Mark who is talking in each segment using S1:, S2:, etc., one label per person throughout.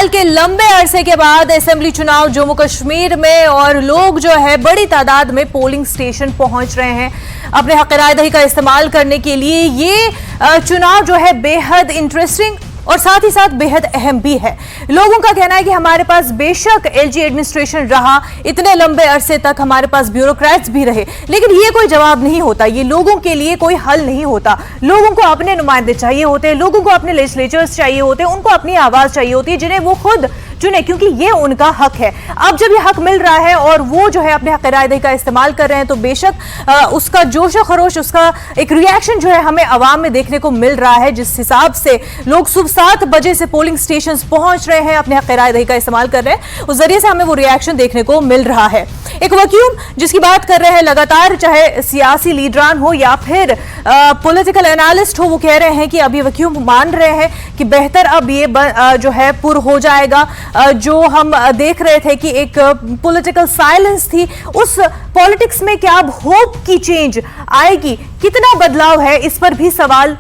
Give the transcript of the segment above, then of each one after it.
S1: साल के लंबे अरसे के बाद असेंबली चुनाव जम्मू कश्मीर में और लोग जो है बड़ी तादाद में पोलिंग स्टेशन पहुंच रहे हैं अपने हक राय दही का इस्तेमाल करने के लिए। ये चुनाव जो है बेहद इंटरेस्टिंग और साथ ही साथ बेहद अहम भी है। लोगों का कहना है कि हमारे पास बेशक एलजी एडमिनिस्ट्रेशन रहा, इतने लंबे अरसे तक हमारे पास ब्यूरोक्रेट्स भी रहे, लेकिन ये कोई जवाब नहीं होता, ये लोगों के लिए कोई हल नहीं होता। लोगों को अपने नुमाइंदे चाहिए होते हैं, लोगों को अपने लेजिस्लेचर्स चाहिए होते हैं, उनको अपनी आवाज चाहिए होती है जिन्हें वो खुद चुने, क्योंकि ये उनका हक है। अब जब ये हक मिल रहा है और वो जो है अपने हक राय दही का इस्तेमाल कर रहे हैं, तो बेशक उसका जोश खरोश, उसका एक रिएक्शन जो है हमें अवाम में देखने को मिल रहा है। जिस हिसाब से लोग सुबह 7 बजे से पोलिंग स्टेशंस पहुंच रहे हैं, अपने हक राय दही का इस्तेमाल कर रहे हैं, उस जरिए से हमें वो रिएक्शन देखने को मिल रहा है। एक वक्यूम जिसकी बात कर रहे हैं लगातार, चाहे सियासी लीडरान हो या फिर पॉलिटिकल एनालिस्ट हो, वो कह रहे हैं कि अभी वक्यूम मान रहे हैं कि बेहतर अब ये जो है पुर हो जाएगा। जो हम देख रहे थे कि एक पॉलिटिकल साइलेंस थी, उस पॉलिटिक्स में क्या अब होप की चेंज आएगी, कितना बदलाव है, इस पर भी सवाल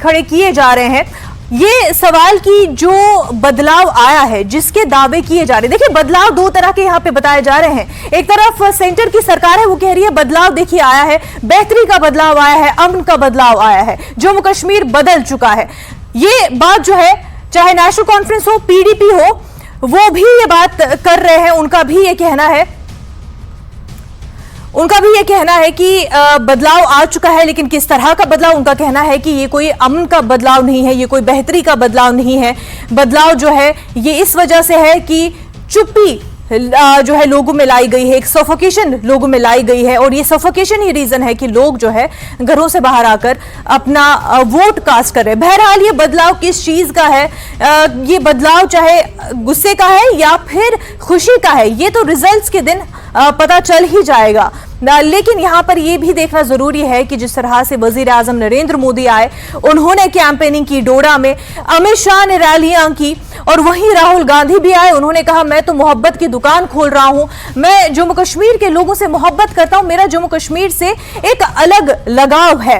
S1: खड़े किए जा रहे हैं। ये सवाल की जो बदलाव आया है, जिसके दावे किए जा रहे हैं, देखिए बदलाव दो तरह के यहाँ पे बताए जा रहे हैं। एक तरफ सेंटर की सरकार है, वो कह रही है बदलाव देखिए आया है, बेहतरी का बदलाव आया है, अमन का बदलाव आया है, जम्मू कश्मीर बदल चुका है। ये बात जो है, चाहे नेशनल कॉन्फ्रेंस हो, पीडीपी हो, वो भी ये बात कर रहे हैं। उनका भी ये कहना है कि बदलाव आ चुका है, लेकिन किस तरह का बदलाव। उनका कहना है कि ये कोई अमन का बदलाव नहीं है, ये कोई बेहतरी का बदलाव नहीं है। बदलाव जो है ये इस वजह से है कि चुप्पी जो है लोगों में लाई गई है, एक सफोकेशन लोगों में लाई गई है, और ये सफोकेशन ही रीजन है कि लोग जो है घरों से बाहर आकर अपना वोट कास्ट कर रहे हैं। बहरहाल ये बदलाव किस चीज का है, ये बदलाव चाहे गुस्से का है या फिर खुशी का है, ये तो रिजल्ट्स के दिन पता चल ही जाएगा। लेकिन यहां पर यह भी देखना जरूरी है कि जिस तरह से वजीर आजम नरेंद्र मोदी आए, उन्होंने कैंपेनिंग की डोडा में, अमित शाह ने रैलियां की, और वहीं राहुल गांधी भी आए। उन्होंने कहा मैं तो मोहब्बत की दुकान खोल रहा हूं, मैं जम्मू कश्मीर के लोगों से मोहब्बत करता हूं, मेरा जम्मू कश्मीर से एक अलग लगाव है।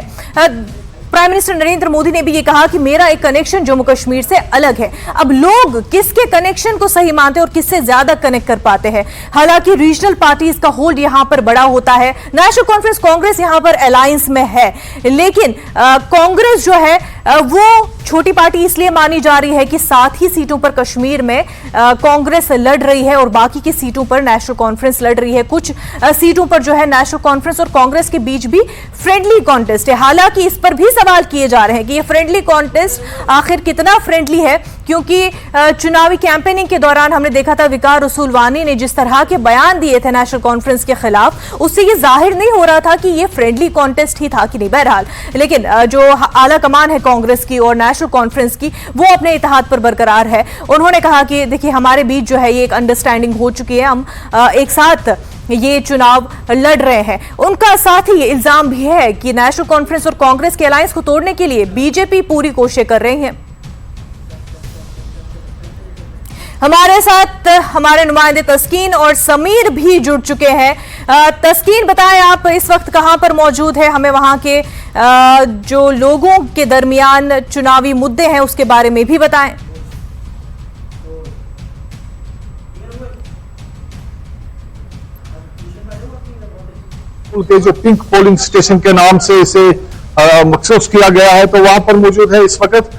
S1: प्राइम मिनिस्टर नरेंद्र मोदी ने भी ये कहा कि मेरा एक कनेक्शन जम्मू कश्मीर से अलग है। अब लोग किसके कनेक्शन को सही मानते हैं और किससे ज्यादा कनेक्ट कर पाते हैं। हालांकि रीजनल पार्टीज का होल्ड यहां पर बड़ा होता है, नेशनल कॉन्फ्रेंस कांग्रेस यहां पर अलायंस में है, लेकिन कांग्रेस जो है वो छोटी पार्टी इसलिए मानी जा रही है कि 7 ही सीटों पर कश्मीर में कांग्रेस लड़ रही है और बाकी की सीटों पर नेशनल कॉन्फ्रेंस लड़ रही है। कुछ सीटों पर जो है नेशनल कॉन्फ्रेंस और कांग्रेस के बीच भी फ्रेंडली कॉन्टेस्ट है। हालांकि इस पर भी सवाल किए जा रहे हैं कि ये फ्रेंडली कॉन्टेस्ट आखिर कितना फ्रेंडली है, क्योंकि चुनावी कैंपेनिंग के दौरान हमने देखा था विकार रसूलवानी ने जिस तरह के बयान दिए थे नेशनल कॉन्फ्रेंस के खिलाफ, उससे ये जाहिर नहीं हो रहा था कि ये फ्रेंडली कॉन्टेस्ट ही था कि नहीं। बहरहाल लेकिन जो आला कमान है कांग्रेस की और नेशनल कॉन्फ्रेंस की, वो अपने इत्तेहाद पर बरकरार है। उन्होंने कहा कि देखिए हमारे बीच जो है ये एक अंडरस्टैंडिंग हो चुकी है, हम एक साथ ये चुनाव लड़ रहे हैं। उनका साथ ही ये इल्जाम भी है कि नेशनल कॉन्फ्रेंस और कांग्रेस के अलायंस को तोड़ने के लिए बीजेपी पूरी कोशिश कर रही है। हमारे साथ हमारे नुमाइंदे तस्कीन और समीर भी जुड़ चुके हैं। तस्कीन, बताएं आप इस वक्त कहां पर मौजूद है, हमें वहां के जो लोगों के दरमियान चुनावी मुद्दे हैं उसके बारे में भी बताएं।
S2: के जो पिंक पोलिंग स्टेशन के नाम से इसे मखसूस किया गया है, तो वहां पर मौजूद है इस वक्त।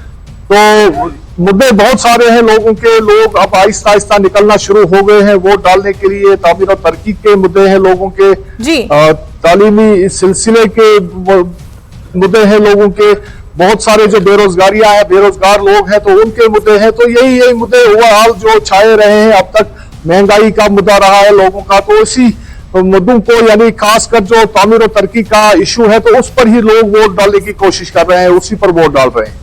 S2: तो मुद्दे बहुत सारे हैं लोगों के, लोग अब आहिस्ता आहिस्ता निकलना शुरू हो गए हैं वोट डालने के लिए। तामीर और तरक्की के मुद्दे हैं लोगों के, तालीमी सिलसिले के मुद्दे हैं लोगों के, बहुत सारे जो बेरोजगारियां हैं, बेरोजगार लोग हैं तो उनके मुद्दे हैं। तो यही मुद्दे ओवरऑल जो छाए रहे हैं अब तक, महंगाई का मुद्दा रहा है लोगों का, तो इसी मुद्दों को, यानी खासकर जो तामीर और तरक्की का इशू है, तो उस पर ही लोग वोट डालने की कोशिश कर रहे हैं, उसी पर वोट डाल रहे हैं।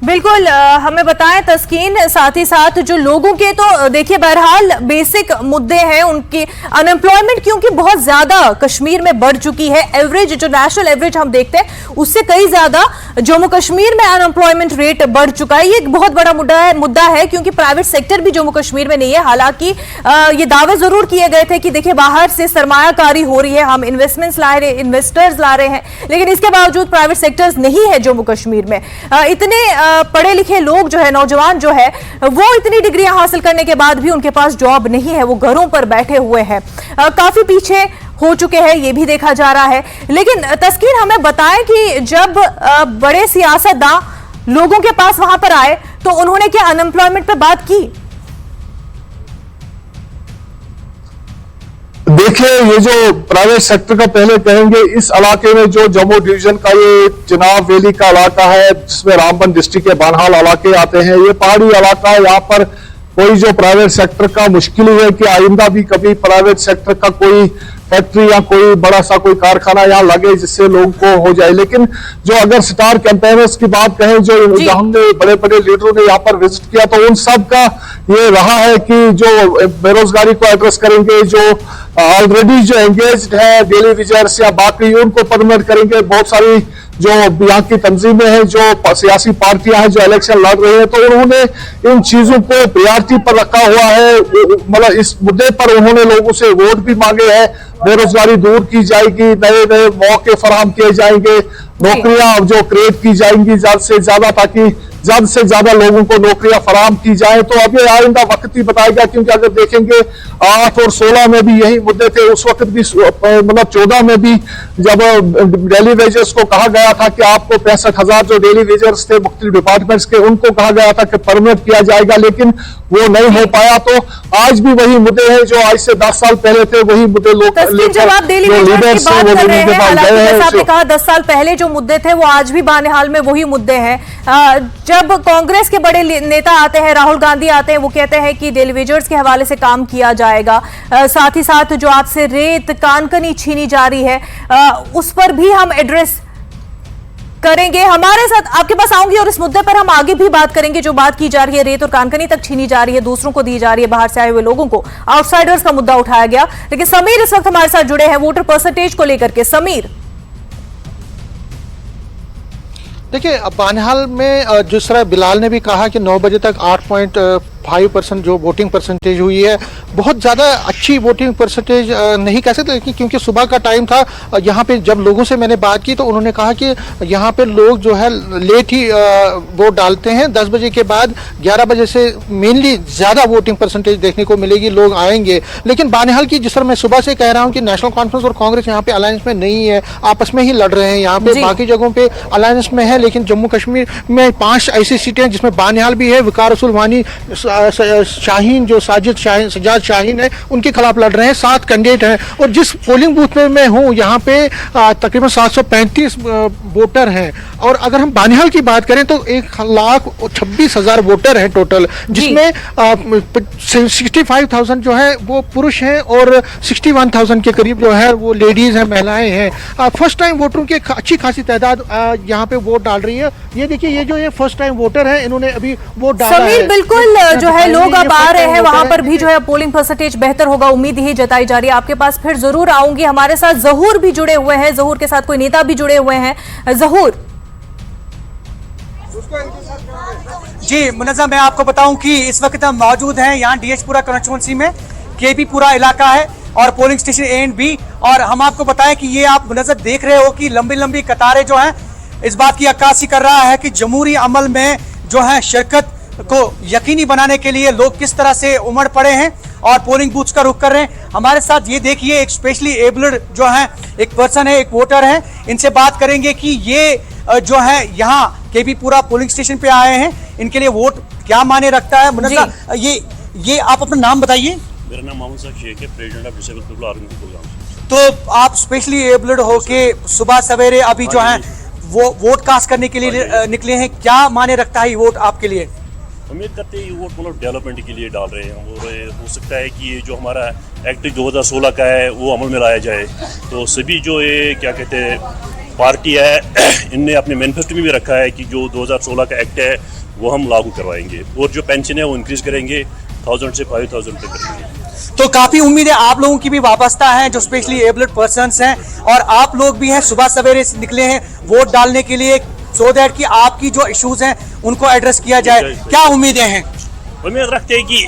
S1: बिल्कुल, हमें बताएं तस्कीन, साथ ही साथ जो लोगों के तो देखिए बहरहाल बेसिक मुद्दे हैं उनकी। अनएम्प्लॉयमेंट क्योंकि बहुत ज्यादा कश्मीर में बढ़ चुकी है, एवरेज जो नेशनल एवरेज हम देखते हैं उससे कई ज्यादा जम्मू कश्मीर में अनएम्प्लॉयमेंट रेट बढ़ चुका है। ये एक बहुत बड़ा मुद्दा है क्योंकि प्राइवेट सेक्टर भी जम्मू कश्मीर में नहीं है। हालांकि ये दावे जरूर किए गए थे कि देखिए बाहर से सरमायाकारी हो रही है, हम इन्वेस्टमेंट्स ला रहे हैं, इन्वेस्टर्स ला रहे हैं, लेकिन इसके बावजूद प्राइवेट सेक्टर्स नहीं है जम्मू कश्मीर में। इतने पढ़े लिखे लोग जो है, नौजवान जो है, वो इतनी डिग्रियां हासिल करने के बाद भी उनके पास जॉब नहीं है, वो घरों पर बैठे हुए हैं, काफी पीछे हो चुके हैं, ये भी देखा जा रहा है। लेकिन तस्कीन हमें बताएं कि जब बड़े सियासतदान लोगों के पास वहां पर आए तो उन्होंने क्या अनएम्प्लॉयमेंट पे बात की?
S2: देखिए, ये जो प्राइवेट सेक्टर का पहले कहेंगे, इस इलाके में जो जम्मू डिवीजन का ये चिनाब वैली का इलाका है, जिसमें रामबन डिस्ट्रिक्ट के बानहाल इलाके आते हैं, ये पहाड़ी इलाका है। यहाँ पर कोई जो प्राइवेट सेक्टर का मुश्किल ही है कि आइंदा भी कभी प्राइवेट सेक्टर का कोई फैक्ट्री या कोई बड़ा सा कोई कारखाना यहाँ लगे जिससे लोगों को हो जाए। लेकिन जो अगर स्टार कैंपेनर्स की बात कहें, जो हमने बड़े बड़े लीडरों ने यहाँ पर विजिट किया, तो उन सब का ये रहा है कि जो बेरोजगारी को एड्रेस करेंगे, जो ऑलरेडी जो एंगेज्ड है डेली विजर्स या बाकी, उनको परमानेंट करेंगे। बहुत सारी जो यहाँ की तंजीमें हैं, जो सियासी पार्टियां हैं जो इलेक्शन लड़ रही हैं, तो उन्होंने इन चीजों को प्रायोरिटी पर रखा हुआ है। मतलब इस मुद्दे पर उन्होंने लोगों से वोट भी मांगे हैं। बेरोजगारी दूर की जाएगी, नए नए मौके फराहम किए जाएंगे, नौकरियां जो क्रिएट की जाएंगी ज्यादा से ज्यादा, ताकि ज्यादा से ज्यादा लोगों को नौकरियां फराहम की जाए। तो अब ये आइंदा वक्त ही बताएगा, क्योंकि अगर देखेंगे 8 और 16 में भी यही मुद्दे थे। उस वक्त भी मतलब 14 में भी जब डेली वेजर्स को कहा गया था कि आपको 65,000 जो डेली वेजर्स थे मुख्तलिफ डिपार्टमेंट्स के, उनको कहा गया था कि परमानेंट किया जाएगा, लेकिन वो नहीं हो पाया। तो आज भी वही मुद्दे हैं जो आज से 10 साल पहले थे, वही मुद्दे लोग
S1: जब आप डेली वेजर्स की बात कर रहे हैं, हालांकि आपने कहा 10 साल पहले जो मुद्दे थे वो आज भी बानिहाल में वही मुद्दे हैं। जब कांग्रेस के बड़े नेता आते हैं, राहुल गांधी आते हैं, वो कहते हैं कि डेली वेजर्स के हवाले से काम किया जाएगा। साथ ही साथ जो आपसे रेत कानकनी छीनी जा रही है, उस पर भी हम एड्रेस करेंगे। हमारे साथ आपके पास आऊंगी और इस मुद्दे पर हम आगे भी बात करेंगे। जो बात की जा रही है, रेत और कानकनी तक छीनी जा रही है, दूसरों को दी जा रही है, बाहर से आए हुए लोगों को, आउटसाइडर्स का मुद्दा उठाया गया। लेकिन समीर इस वक्त हमारे साथ जुड़े हैं वोटर परसेंटेज को लेकर के। समीर,
S3: देखिए, बानिहाल में जिस तरह बिलाल ने भी कहा कि 9 बजे तक 8.5% जो वोटिंग परसेंटेज हुई है, बहुत ज़्यादा अच्छी वोटिंग परसेंटेज नहीं कह सकते, क्योंकि सुबह का टाइम था। यहाँ पे जब लोगों से मैंने बात की तो उन्होंने कहा कि यहाँ पे लोग जो है लेट ही वोट डालते हैं। 10 बजे के बाद 11 बजे से मेनली ज़्यादा वोटिंग परसेंटेज देखने को मिलेगी, लोग आएंगे। लेकिन बानिहाल की जिस तरह मैं सुबह से कह रहा हूँ कि नेशनल कॉन्फ्रेंस और कांग्रेस यहाँ पे अलायंस में नहीं है, आपस में ही लड़ रहे हैं। यहाँ पे बाकी जगहों पे अलायंस में है, लेकिन जम्मू कश्मीर में 5 ऐसी सीटें जिसमें बानिहाल भी है, वकार रसूल वानी, शाहीन जो सजाद शाहीन है, उनके खिलाफ लड़ रहे हैं। 7 कैंडिडेट हैं और जिस पोलिंग बूथ में मैं हूँ यहाँ पे तकरीबन 735 वोटर हैं। और अगर हम बानिहाल की बात करें तो 1,26,000 वोटर हैं टोटल, जिसमें 65,000 जो है वो पुरुष हैं और 61,000 के करीब जो है वो लेडीज हैं, महिलाएं हैं। फर्स्ट टाइम वोटरों की अच्छी खासी तादाद यहाँ पे वोट डाल रही है। ये देखिए, ये जो ये फर्स्ट टाइम वोटर है, इन्होंने अभी वोट डाला है।
S1: बिल्कुल जो है लोग अब आ रहे हैं, वहां पर भी जो है पोलिंग परसेंटेज बेहतर होगा, उम्मीद ही जताई जा रही है। आपके पास फिर जरूर आऊंगी। हमारे साथ जहूर भी जुड़े हुए हैं, जहूर के साथ कोई नेता भी जुड़े हुए हैं। जहूर
S4: जी, मुनज़्ज़म, मैं आपको बताऊं कि इस वक्त हम मौजूद हैं यहाँ डीएचपुरा कंस्टिट्यूंसी में, केपी पूरा इलाका है और polling station A and B. और हम आपको बताएं कि ये आप मुनज़्ज़म देख रहे हो कि लंबी लंबी कतारें जो हैं, इस बात की अक्कासी कर रहा है कि जमहूरी अमल में जो है शिरकत को यकीनी बनाने के लिए लोग किस तरह से उमड़ पड़े हैं और पोलिंग बूथ्स का रुख कर रहे हैं। हमारे साथ ये देखिए एक स्पेशली एबल्ड जो है एक पर्सन है, एक वोटर है, इनसे बात करेंगे कि ये जो है यहाँ केपी पूरा पोलिंग स्टेशन पे आए हैं, इनके लिए वोट क्या माने रखता है। मुनज़्ज़म, ये आप अपना नाम बताइए।
S5: मेरा नाम मोहम्मद साहब शेख है, president of disable people organization.
S4: तो आप स्पेशली एबल्ड होके सुबह सवेरे अभी जो है वो वोट कास्ट करने के लिए निकले हैं, क्या माने रखता है ये वोट आपके लिए?
S5: उम्मीद करते हैं ये वोट मतलब डेवलपमेंट के लिए डाल रहे हैं और हो सकता है कि ये जो हमारा एक्ट 2016 का है वो अमल में लाया जाए। तो सभी जो ये क्या कहते हैं पार्टी है, इनने अपने मैनिफेस्टो में भी रखा है कि जो 2016 का एक्ट है वो हम लागू करवाएंगे और जो पेंशन है वो इंक्रीज करेंगे 1000 से 5000 तक करेंगे।
S4: तो काफी उम्मीद है आप लोगों की भी वाबस्ता है जो स्पेशली एबल्ड पर्सन्स हैं, और आप लोग भी हैं सुबह सवेरे निकले हैं वोट डालने के लिए, सो दैट कि आपकी जो इश्यूज हैं उनको एड्रेस किया जाए। क्या उम्मीदें हैं?
S5: उम्मीद रखते हैं कि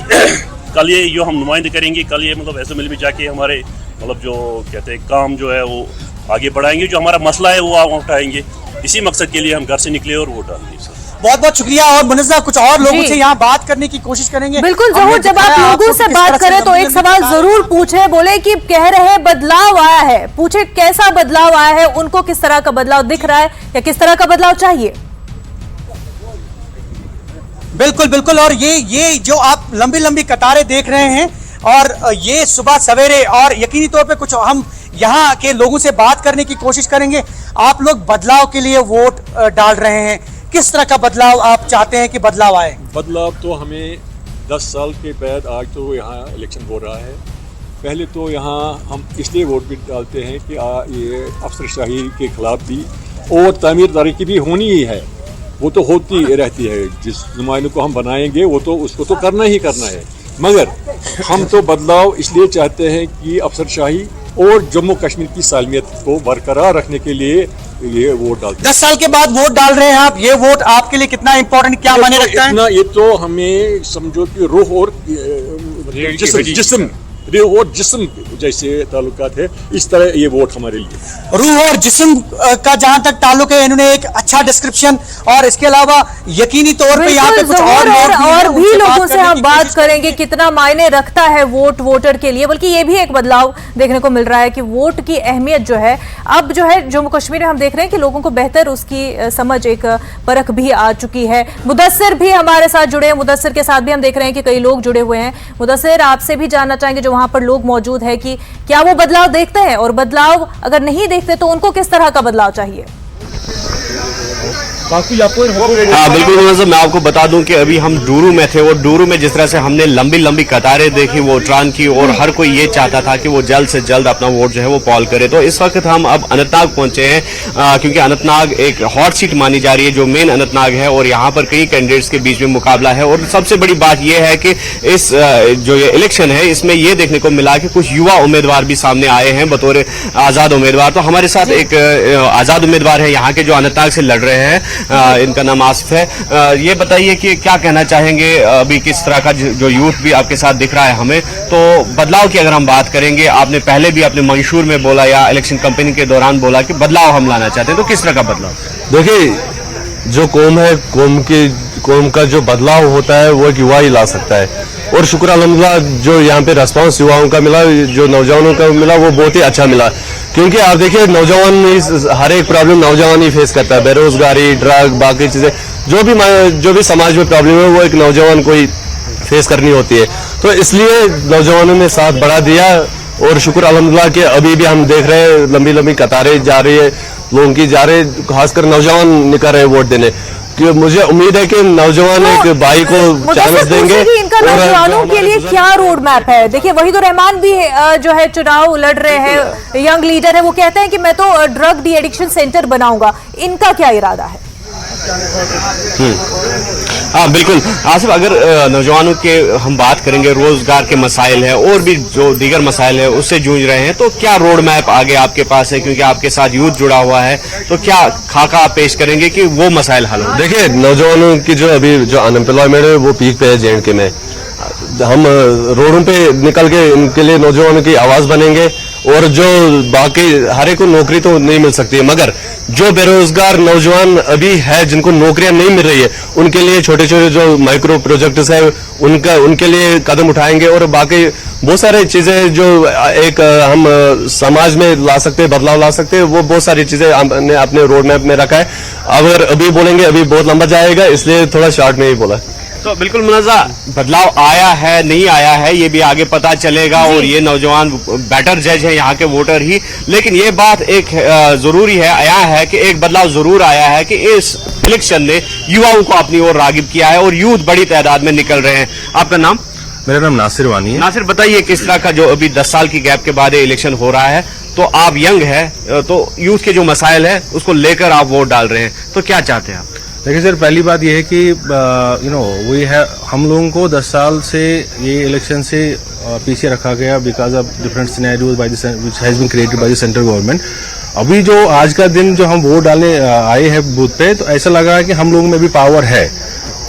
S5: कल ये जो हम नुमाइंदे करेंगे, कल ये मतलब असेंबली में जाके हमारे मतलब जो कहते हैं काम जो है वो आगे बढ़ाएंगे, जो हमारा मसला है वो उठाएंगे। इसी मकसद के लिए हम घर से निकले और वोट डालेंगे।
S4: बहुत बहुत शुक्रिया। और मुनज़्ज़ा कुछ और लोगों
S1: जी।
S4: से यहाँ बात करने की कोशिश करेंगे।
S1: बिल्कुल
S4: हमने
S1: जहूर, जब
S4: दिखाया
S1: आप
S4: आपको
S1: लोगों से
S4: किस
S1: बात
S4: तरह से
S1: करें तो
S4: लंबी
S1: एक
S4: लंबी
S1: सवाल
S4: कतारें-
S1: जरूर पूछे, बोले कि कह रहे हैं बदलाव आया है, पूछे कैसा बदलाव आया है, उनको किस तरह का बदलाव दिख रहा है या किस तरह का बदलाव चाहिए।
S4: बिल्कुल बिल्कुल। और ये जो आप लंबी लंबी कतारें देख रहे हैं और ये सुबह सवेरे, और यकीनी तौर पे कुछ हम यहाँ के लोगों से बात करने की कोशिश करेंगे। आप लोग बदलाव के लिए वोट डाल रहे हैं, किस तरह का बदलाव आप चाहते हैं कि बदलाव आए?
S6: बदलाव तो हमें 10 साल के बाद आज तो यहाँ इलेक्शन हो रहा है। पहले तो यहाँ हम इसलिए वोट भी डालते हैं कि ये अफसरशाही के खिलाफ भी और तामीरदारी की भी होनी ही है, वो तो होती रहती है। जिस नुमाइंदे को हम बनाएंगे वो तो उसको तो करना ही करना है, मगर हम तो बदलाव इसलिए चाहते हैं कि अफसरशाही और जम्मू कश्मीर की सालमियत को बरकरार रखने के लिए ये वोट डालते हैं।
S4: 10 साल के बाद वोट डाल रहे हैं आप, ये वोट आपके लिए कितना इंपॉर्टेंट, क्या मायने रखता है?
S6: ये तो हमें समझो कि रूह और जिस्म जैसे ताल्लुकात है, इस तरह ये वोट हमारे लिए
S4: रूह और जिस्म का जहां तक ताल्लुक है, इन्होंने एक अच्छा डिस्क्रिप्शन। और इसके अलावा यकीनी तौर पे यहाँ पे कुछ और लोग
S1: और
S4: हैं,
S1: भी
S4: उनसे बात
S1: लोगों से
S4: करने
S1: हम
S4: की
S1: बात
S4: कोशिश
S1: करेंगे कितना मायने रखता है वोट वोटर के लिए। बल्कि ये भी एक बदलाव देखने को मिल रहा है कि वोट की अहमियत जो है अब जो है जम्मू कश्मीर में हम देख रहे हैं कि लोगों को बेहतर उसकी समझ, एक परख भी आ चुकी है। मुदस्सिर भी हमारे साथ जुड़े हैं, मुदस्सिर के साथ भी हम देख रहे हैं कि कई लोग जुड़े हुए हैं। मुदस्सिर, आपसे भी जानना चाहेंगे जो वहां पर लोग मौजूद है कि क्या वो बदलाव देखते हैं, और बदलाव अगर नहीं देखते तो उनको किस तरह का बदलाव चाहिए?
S7: हाँ बिल्कुल मुनज़्ज़म, मैं आपको बता दूं कि अभी हम डूरू में थे और डूरू में जिस तरह से हमने लंबी लंबी कतारें देखी वोटरान की, और हर कोई ये चाहता था कि वो जल्द से जल्द अपना वोट जो है वो पॉल करे। तो इस वक्त हम अब अनंतनाग पहुंचे हैं, क्योंकि अनंतनाग एक हॉट सीट मानी जा रही है जो मेन अनंतनाग है, और यहाँ पर कई कैंडिडेट्स के बीच में मुकाबला है। और सबसे बड़ी बात यह है कि इस जो ये इलेक्शन है इसमें यह देखने को मिला कि कुछ युवा उम्मीदवार भी सामने आए हैं बतौर आजाद उम्मीदवार। तो हमारे साथ एक आजाद उम्मीदवार है यहाँ के जो अनंतनाग से लड़ रहे हैं, इनका नाम आसिफ है। ये बताइए कि क्या कहना चाहेंगे, अभी किस तरह का जो यूथ भी आपके साथ दिख रहा है हमें, तो बदलाव की अगर हम बात करेंगे, आपने पहले भी अपने मंशूर में बोला या इलेक्शन कैंपेनिंग के दौरान बोला कि बदलाव हम लाना चाहते हैं, तो किस तरह का बदलाव?
S8: देखिए, जो कौम है, कौम का जो बदलाव होता है वो एक युवा ही ला सकता है। और शुक्र अल्हम्दुलिल्लाह जो यहाँ पे रेस्पॉन्स युवाओं का मिला, जो नौजवानों का मिला, वो बहुत ही अच्छा मिला। क्योंकि आप देखिए नौजवान हर एक प्रॉब्लम नौजवान ही फेस करता है, बेरोजगारी, ड्रग, बाकी चीजें, जो भी समाज में प्रॉब्लम है वो एक नौजवान को ही फेस करनी होती है। तो इसलिए नौजवानों ने साथ बढ़ा दिया, और शुक्र अल्हम्दुलिल्लाह कि अभी भी हम देख रहे हैं लंबी लंबी कतारें जा रही है, लोगों की जा रहे, खासकर नौजवान निकल रहे वोट देने। कि मुझे उम्मीद है कि नौजवान एक भाई को चांस देंगे।
S1: इनका नौजवानों के लिए क्या रोड मैप है? देखिए वहीदुर रहमान भी जो है चुनाव लड़ रहे हैं, यंग लीडर है, वो कहते हैं कि मैं तो ड्रग डी एडिक्शन सेंटर बनाऊंगा। इनका क्या इरादा है?
S7: हाँ बिल्कुल आसिफ, अगर नौजवानों के हम बात करेंगे, रोजगार के मसाइल है और भी जो दीगर मसाइल है उससे जूझ रहे हैं, तो क्या रोड मैप आगे आपके पास है? क्योंकि आपके साथ यूथ जुड़ा हुआ है, तो क्या खाका आप पेश करेंगे कि वो मसाइल हल हो?
S8: देखिए नौजवानों की जो अभी जो अनएम्प्लॉयमेंट है वो पीक पे है J&K में। हम रोडों पे निकल के इनके लिए नौजवानों की आवाज बनेंगे, और जो बाकी हर एक को नौकरी तो नहीं मिल सकती है, मगर जो बेरोजगार नौजवान अभी है जिनको नौकरियां नहीं मिल रही है, उनके लिए छोटे छोटे जो माइक्रो प्रोजेक्ट्स है उनके लिए कदम उठाएंगे। और बाकी बहुत सारी चीजें जो एक हम समाज में ला सकते हैं, बदलाव ला सकते हैं, वो बहुत सारी चीजें हमने अपने रोड मैप में रखा है। अगर अभी बोलेंगे अभी बहुत लंबा जाएगा, इसलिए थोड़ा शॉर्ट में ही बोला।
S7: तो बिल्कुल मुनज़्ज़ा, बदलाव आया है नहीं आया है ये भी आगे पता चलेगा, और ये नौजवान बेटर जज है यहाँ के वोटर ही। लेकिन ये बात एक जरूरी है, आया है कि एक बदलाव जरूर आया है कि इस इलेक्शन ने युवाओं को अपनी ओर रागिब किया है और यूथ बड़ी तादाद में निकल रहे हैं। आपका नाम?
S9: मेरा नाम नासिर वानी है।
S7: नासिर, बताइए किस तरह का जो अभी 10 साल की गैप के बाद ये इलेक्शन हो रहा है, तो आप यंग है, तो यूथ के जो मसाइल है उसको लेकर आप वोट डाल रहे हैं, तो क्या चाहते हैं आप?
S9: देखिए सर, पहली बात यह है कि हम लोगों को 10 साल से ये इलेक्शन से पीछे रखा गया because of different scenarios which has been created by the central government. अभी जो आज का दिन जो हम वोट डालने आए हैं बूथ पे, तो ऐसा लगा है कि हम लोगों में भी पावर है।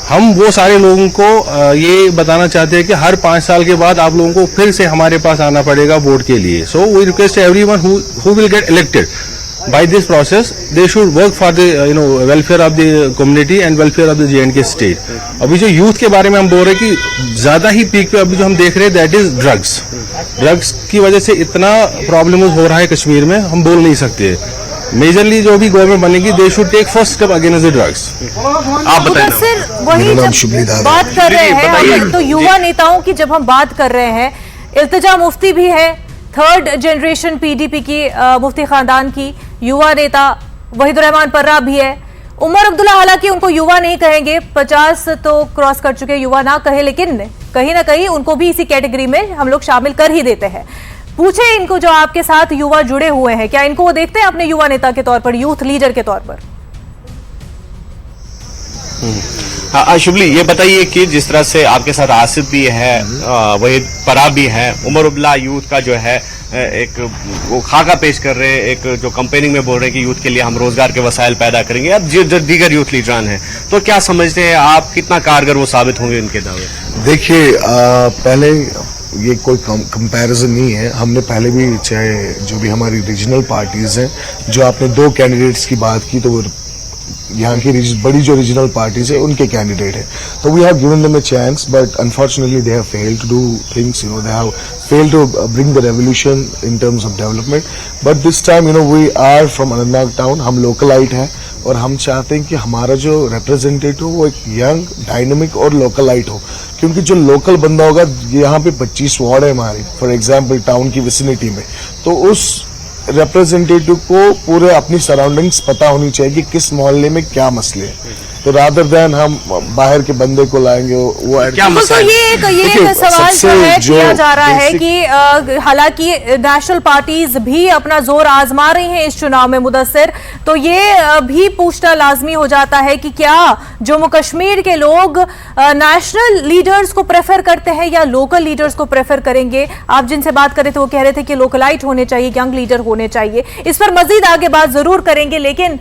S9: हम वो सारे लोगों को ये बताना चाहते हैं कि हर 5 साल के बाद आप लोगों को फिर से हमारे पास आना पड़ेगा वोट के लिए। So we request everyone who will get elected by this process they should work for the welfare of the community and welfare of the J&K state. अभी जो यूथ के बारे में हम बोल रहे हैं कि ज्यादा ही पीक पे अभी जो हम देख रहे हैं दैट इज ड्रग्स की वजह से इतना प्रॉब्लम हो रहा है कश्मीर में, हम बोल नहीं सकते। मेजरली जो भी गवर्नमेंट बनेगी they should take first step against the drugs.
S7: आप बताएं।
S1: सर वही जब बात कर रहे हैं तो युवा नेताओं की जब हम बात कर रहे हैं, इल्तिजा मुफ्ती भी है, 3rd जनरेशन PDP की मुफ्ती खानदान की युवा नेता वहीदुर रहमान पर्रा भी है, उमर अब्दुल्ला हालांकि उनको युवा नहीं कहेंगे, 50 तो क्रॉस कर चुके, युवा ना कहे, लेकिन कहीं ना कहीं उनको भी इसी कैटेगरी में हम लोग शामिल कर ही देते हैं। पूछे इनको जो आपके साथ युवा जुड़े हुए हैं, क्या इनको वो देखते हैं अपने युवा नेता के तौर पर, यूथ लीडर के तौर पर?
S7: हाँ शुभली, ये बताइए कि जिस तरह से आपके साथ आसिफ भी है, वही परा भी है, उमर अब्दुल्ला यूथ का जो है एक वो खाका पेश कर रहे हैं, एक जो कंपेनिंग में बोल रहे हैं कि यूथ के लिए हम रोजगार के वसाइल पैदा करेंगे, अब जो दीगर यूथ लीडरान हैं, तो क्या समझते हैं आप कितना कारगर वो साबित होंगे इनके दावे?
S10: देखिए पहले ये कोई कंपैरिजन नहीं है, हमने पहले भी चाहे जो भी हमारी रीजनल पार्टीज हैं, जो आपने 2 कैंडिडेट्स की बात की, तो वो यहाँ की बड़ी जो रीजनल पार्टीज है उनके कैंडिडेट है, तो we have given them a chance, but unfortunately they have failed to do things, they have failed to bring the revolution in terms of development. But this time we are from Anantnag town, हम localite हैं और हम चाहते हैं कि हमारा जो representative वो एक यंग, डायनेमिक और लोकलाइट हो, क्योंकि जो लोकल बंदा होगा, यहाँ पे 25 वार्ड है हमारी फॉर एग्जाम्पल टाउन की विसिनिटी में, तो उस रिप्रेजेंटेटिव को पूरे अपनी सराउंडिंग्स पता होनी चाहिए कि किस मोहल्ले में क्या मसले हैं, तो रादर देन हम बाहर के बंदे को लाएंगे वो
S7: क्या मसला है?
S1: ये एक सवाल जो है किया जा रहा है कि हालांकि नेशनल पार्टीज भी अपना जोर आजमा रही हैं इस चुनाव में मुदस्सिर, तो ये भी पूछना लाजमी हो जाता है कि क्या जम्मू कश्मीर के लोग नेशनल लीडर्स को प्रेफर करते हैं या लोकल लीडर्स को प्रेफर करेंगे? आप जिनसे बात कर रहे थे वो कह रहे थे कि लोकलाइट होने चाहिए, यंग लीडर होने चाहिए। इस पर मजीद आगे बात जरूर करेंगे, लेकिन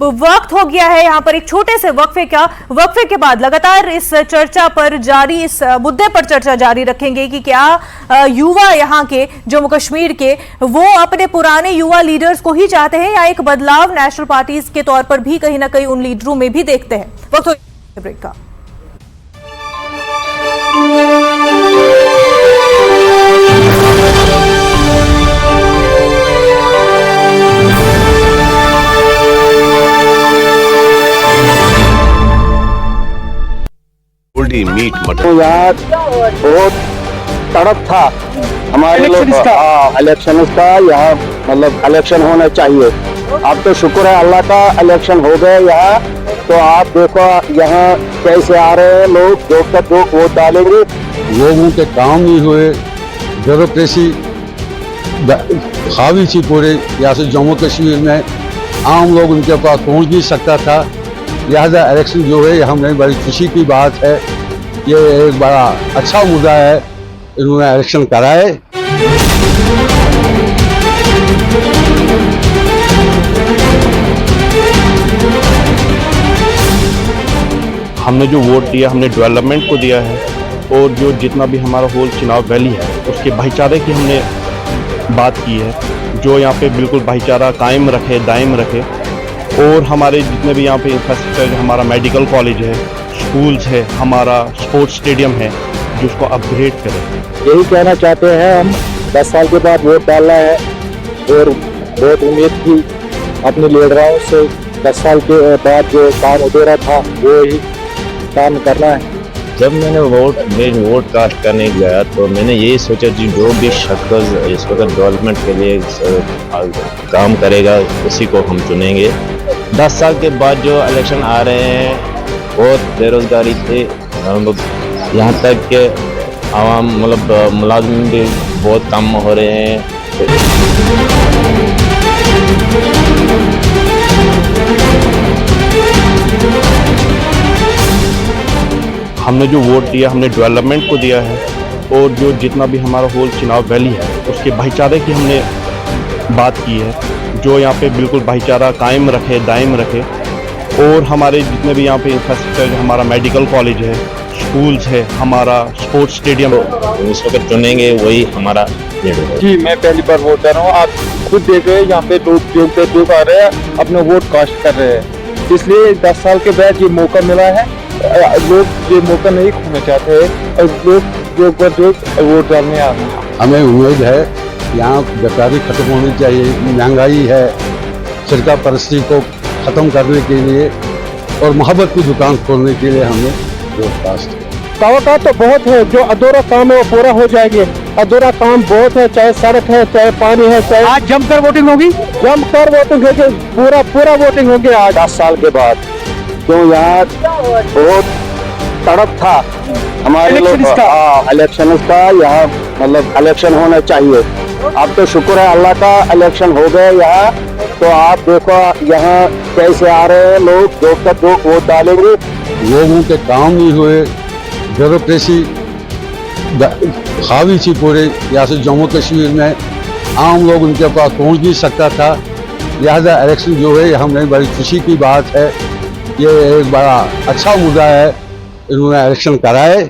S1: वक्त हो गया है यहाँ पर एक छोटे से वक्फे के बाद लगातार इस चर्चा पर जारी, इस मुद्दे पर चर्चा जारी रखेंगे कि क्या युवा यहाँ के जम्मू कश्मीर के वो अपने पुराने युवा लीडर्स को ही चाहते हैं या एक बदलाव नेशनल पार्टीज के तौर पर भी कहीं ना कहीं उन लीडरों में भी देखते हैं। वक्त हो ब्रेक का।
S7: मीट मटन
S11: तो यार बहुत तड़प था हमारे लोग इलेक्शन का, यहाँ मतलब इलेक्शन होना चाहिए। अब तो शुक्र है अल्लाह का इलेक्शन हो गए यहाँ, तो आप देखो यहाँ कैसे आ रहे हैं लोग, जो वोट डालेंगे।
S6: लोगों के काम नहीं हुए, ब्यूरोक्रेसी हावी थी पूरे यहाँ से जम्मू कश्मीर में, आम लोग उनके पास पहुँच नहीं सकता था, लिहाजा इलेक्शन जो है हमें बड़ी खुशी की बात है, ये एक बड़ा अच्छा मुद्दा है, इन्होंने इलेक्शन कराए।
S5: हमने जो वोट दिया हमने डेवलपमेंट को दिया है, और जो जितना भी हमारा होल चुनाव वैली है उसके भाईचारे की हमने बात की है, जो यहाँ पे बिल्कुल भाईचारा कायम रखे, दायम रखे, और हमारे जितने भी यहाँ पे इंफ्रास्ट्रक्चर, हमारा मेडिकल कॉलेज है, स्कूल्स है, हमारा स्पोर्ट्स स्टेडियम है, जिसको अपग्रेड करें।
S11: यही कहना चाहते हैं हम, 10 साल के बाद वोट डालना है और बहुत उम्मीद की अपने लीडरों से, 10 साल के बाद जो काम अधूरा था वो ही काम करना है।
S12: जब मैंने वोट कास्ट करने गया तो मैंने यही सोचा कि जो भी शख्स इस वक्त डेवलपमेंट के लिए काम करेगा उसी को हम चुनेंगे। 10 साल के बाद जो इलेक्शन आ रहे हैं, बहुत बेरोजगारी से यहाँ तक कि आवाम मतलब मुलाजिम भी बहुत कम हो रहे हैं।
S5: हमने जो वोट दिया हमने डेवलपमेंट को दिया है, और जो जितना भी हमारा होल चुनाव वैली है उसके भाईचारे की हमने बात की है, जो यहाँ पे बिल्कुल भाईचारा कायम रखे, दायम रखे, और हमारे जितने भी यहाँ पे इंफ्रास्ट्रक्चर, हमारा मेडिकल कॉलेज है, स्कूल्स है, हमारा स्पोर्ट्स स्टेडियम
S12: इस वक्त चुनेंगे वही हमारा लीडर है।
S11: जी मैं पहली बार वोट कर रहा हूँ। आप खुद देख रहे हैं यहाँ पे लोग आ रहे हैं, अपना वोट कास्ट कर रहे हैं। इसलिए 10 साल के बाद ये मौका मिला है, लोग ये मौका नहीं खोना चाहते हैं और लोग जो वोट डालने आ रहे हैं।
S13: हमें उम्मीद है यहाँ बेकारी खत्म होनी चाहिए, महंगाई है, सरकार परस्ती को खत्म करने के लिए और मोहब्बत की दुकान खोलने के लिए हमें वोट कास्ट।
S11: तावका तो बहुत है, जो अधूरा काम है वो पूरा हो जाएंगे। अधूरा काम बहुत है, चाहे सड़क है, चाहे पानी है, चाहे
S4: आज जमकर वोटिंग होगी,
S11: जमकर वोटिंग है, पूरा वोटिंग होंगे आज 10 साल के बाद। तो यहाँ बहुत तड़प था हमारे लोग इलेक्शन का, यहाँ मतलब इलेक्शन होना चाहिए। अब तो शुक्र है अल्लाह का, इलेक्शन हो गए यहाँ। तो आप देखो यहाँ कैसे आ रहे हैं लोग, जो वोट डालेंगे।
S13: लोगों के काम नहीं हुए, ब्यूरोक्रेसी हावी थी पूरे यहाँ से जम्मू कश्मीर में, आम लोग उनके पास पहुँच नहीं सकता था। लिहाजा इलेक्शन जो है हमें बड़ी खुशी की बात है, ये एक बड़ा अच्छा मुद्दा है, इन्होंने इलेक्शन कराए।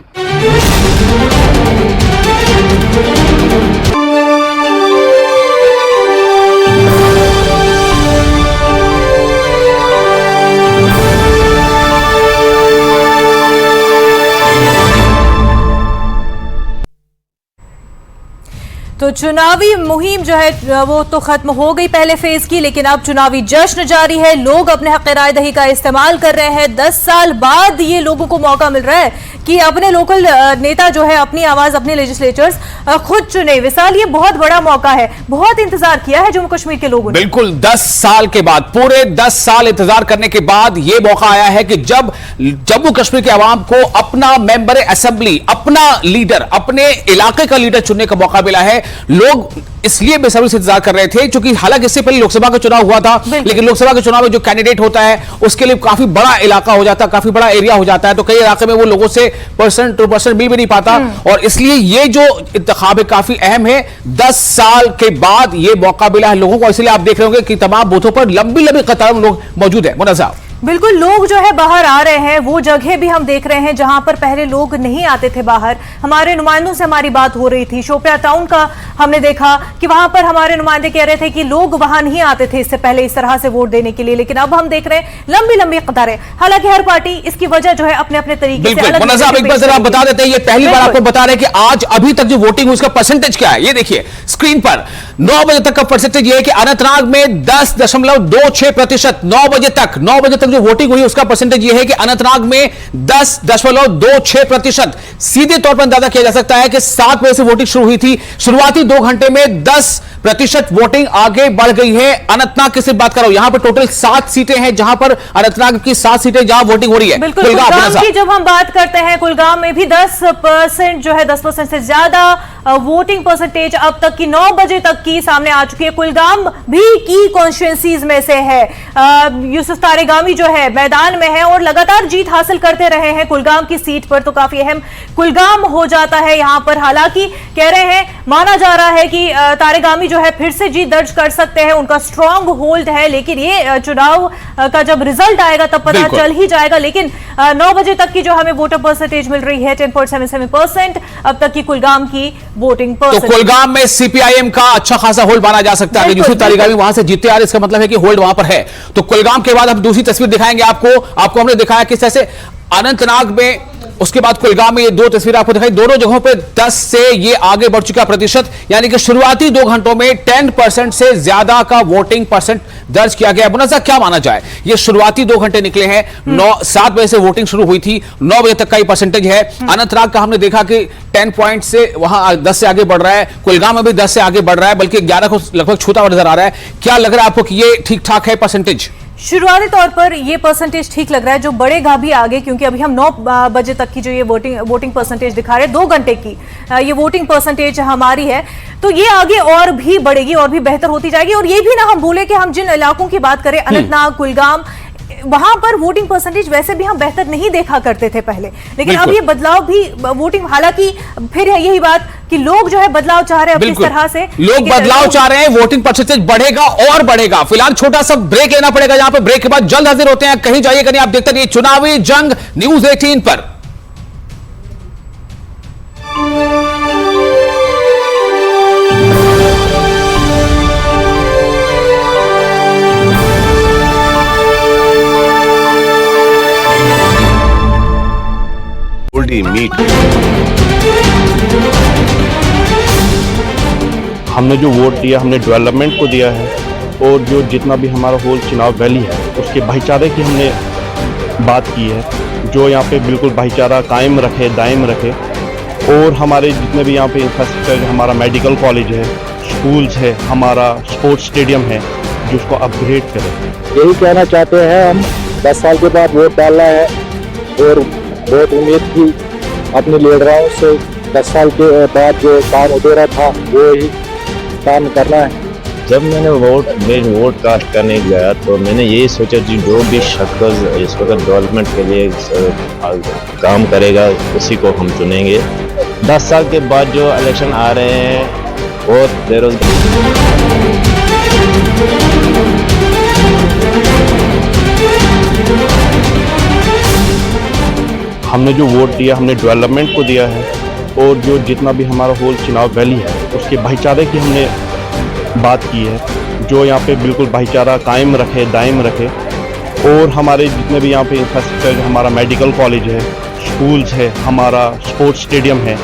S1: तो चुनावी मुहिम जो है वो तो खत्म हो गई पहले फेज की, लेकिन अब चुनावी जश्न जारी है। लोग अपने हक राय दही का इस्तेमाल कर रहे हैं। 10 साल बाद ये लोगों को मौका मिल रहा है कि अपने लोकल नेता जो है अपनी आवाज, अपने लेजिस्लेचर्स खुद चुने। विशाल, ये बहुत बड़ा मौका है, बहुत इंतजार किया है जम्मू कश्मीर के लोगों ने।
S14: बिल्कुल, 10 साल के बाद, पूरे 10 साल इंतजार करने के बाद ये मौका आया है कि जब जम्मू कश्मीर के अवाम को अपना मेंबर असेंबली, अपना लीडर, अपने इलाके का लीडर चुनने का मौका मिला है। लोग इसलिए बेसब्री से इंतजार कर रहे थे क्योंकि हालांकि इससे पहले लोकसभा का चुनाव हुआ था, लेकिन लोकसभा के चुनाव में जो कैंडिडेट होता है उसके लिए काफी बड़ा इलाका हो जाता है, काफी बड़ा एरिया हो जाता है, तो कई इलाके में वो लोगों से पर्सन टू पर्सन मिल भी नहीं पाता। और इसलिए ये जो इंतखाब है काफी अहम है। 10 साल के बाद ये मौका मिला है लोगों को, इसलिए आप देख रहे होंगे कि तमाम बूथों पर लंबी लंबी कतारों में लोग मौजूद है। मुनज़्ज़ा,
S1: बिल्कुल, लोग जो है बाहर आ रहे हैं। वो जगह भी हम देख रहे हैं जहां पर पहले लोग नहीं आते थे बाहर। हमारे नुमाइंदों से हमारी बात हो रही थी, शोपियां टाउन का हमने देखा कि वहां पर हमारे नुमाइंदे कह रहे थे कि लोग वहां नहीं आते थे इससे पहले इस तरह से वोट देने के लिए, लेकिन अब हम देख रहे हैं लंबी लंबी कतारें। हालांकि हर पार्टी इसकी वजह जो है अपने अपने तरीके से अलग।
S14: मुनज़्ज़ा, एक बार जरा बता देते हैं, ये पहली बार आपको बता रहे हैं कि आज अभी तक जो वोटिंग हुई उसका परसेंटेज क्या है। ये देखिए स्क्रीन पर 9 बजे तक का परसेंटेज ये है कि अनंतनाग में 10.26%, 9 बजे तक जो वोटिंग हुई उसका परसेंटेज यह है कि अनंतनाग में 10.26%। सीधे तौर पर अंदाजा किया जा सकता है कि 7 बजे से वोटिंग शुरू हुई थी, शुरुआती 2 घंटे में 10% वोटिंग आगे बढ़ गई है। अनंतनाग की सिर्फ बात कर रहा हूं, यहां पर टोटल 7 सीटें हैं जहां पर अनंतनाग की 7 सीटें जहां वोटिंग हो रही है।
S1: कुलगाम की जब हम बात करते हैं, कुलगाम में भी 10% जो है 10% से ज्यादा वोटिंग परसेंटेज अब तक की 9 बजे तक की सामने आ चुकी है। कुलगाम भी की कॉन्स्टिट्यूएंसीज में से है। यूसुफ तारेगामी जो है मैदान में है और लगातार जीत हासिल करते रहे हैं कुलगाम की सीट पर, तो काफी अहम कुलगाम हो जाता है यहां पर। हालांकि कह रहे हैं, माना जा रहा है कि तारेगामी जो है फिर से जीत दर्ज कर सकते हैं, उनका स्ट्रांग होल्ड है, लेकिन ये चुनाव का जब रिजल्ट आएगा तब पता चल ही जाएगा। लेकिन 9 बजे तक की जो हमें वोटर परसेंटेज मिल रही है 10.77% अब तक की कुलगाम की वोटिंग परसेंटेज।
S14: तो कुलगाम में सीपीआईएम का अच्छा खासा होल्ड माना जा सकता है। यूसुफ तारेगामी वहां से जीतते आ रहे, इसका मतलब है कि होल्ड वहां पर है। तो कुलगाम के बाद हम दूसरी तस्वीर दिखाएंगे आपको हमने दिखाया किस तरह से अनंतनाग में, उसके बाद कुलगाम में ये 2 तस्वीरें आपको दिखाई। दोनों जगहों पे 10 से ये आगे बढ़ चुका प्रतिशत, यानी कि शुरुआती 2 घंटों में 10% से ज्यादा का वोटिंग परसेंट दर्ज किया गया। मुनज़्ज़ा, क्या माना जाए, ये शुरुआती 2 घंटे निकले हैं, 7 बजे से वोटिंग शुरू हुई थी, 9 बजे तक का ये परसेंटेज है। अनंतनाग का हमने देखा कि 10 पॉइंट से वहां 10 से आगे बढ़ रहा है, कुलगाम में भी 10 से आगे बढ़ रहा है, बल्कि 11 को लगभग छूता हुआ नजर आ रहा है। क्या लग रहा है आपको कि ये ठीक ठाक है परसेंटेज?
S1: शुरुआती तौर पर ये परसेंटेज ठीक लग रहा है, जो बढ़ेगा भी आगे, क्योंकि अभी हम 9 बजे तक की जो ये वोटिंग परसेंटेज दिखा रहे हैं, 2 घंटे की ये वोटिंग परसेंटेज हमारी है, तो ये आगे और भी बढ़ेगी और भी बेहतर होती जाएगी। और ये भी ना हम भूले कि हम जिन इलाकों की बात करें, अनंतनाग, कुलगाम, वहां पर वोटिंग परसेंटेज वैसे भी हम बेहतर नहीं देखा करते थे पहले, लेकिन अब ये बदलाव भी वोटिंग, हालांकि फिर है यही बात कि लोग जो है बदलाव चाह रहे हैं अपनी तरह से,
S14: लोग बदलाव चाह रहे हैं, वोटिंग परसेंटेज बढ़ेगा और बढ़ेगा। फिलहाल छोटा सा ब्रेक लेना पड़ेगा, यहां पर ब्रेक के बाद जल्द हाजिर होते हैं। कहीं जाइएगा नहीं, आप देखते रहिए चुनावी जंग न्यूज़ 18 पर।
S7: Quality meet.
S12: हमने जो वोट दिया हमने डेवलपमेंट को दिया है, और जो जितना भी हमारा होल चुनाव वैली है उसके भाईचारे की हमने बात की है, जो यहाँ पे बिल्कुल भाईचारा कायम रखे, दायम रखे, और हमारे जितने भी यहाँ पे इंफ्रास्ट्रक्चर, हमारा मेडिकल कॉलेज है, स्कूल्स है, हमारा स्पोर्ट्स स्टेडियम है, जिसको अपग्रेड करें।
S11: यही कहना चाहते हैं हम। 10 साल के बाद वोट डालना है और बहुत उम्मीद की अपने लीडरों से 10 साल के बाद जो काम अधूरा था वो ही काम करना है।
S12: जब मैंने वोट कास्ट करने गया तो मैंने यही सोचा जी जो भी शख्स इस वक्त डेवलपमेंट के लिए काम करेगा उसी को हम चुनेंगे। 10 साल के बाद जो इलेक्शन आ रहे हैं और हमने जो वोट दिया हमने डेवलपमेंट को दिया है, और जो जितना भी हमारा होल चुनाव वैली है उसके भाईचारे की हमने बात की है, जो यहाँ पे बिल्कुल भाईचारा कायम रखे, दायम रखे, और हमारे जितने भी यहाँ पे इंफ्रास्ट्रक्चर, हमारा मेडिकल कॉलेज है, स्कूल्स है, हमारा स्पोर्ट्स स्टेडियम है,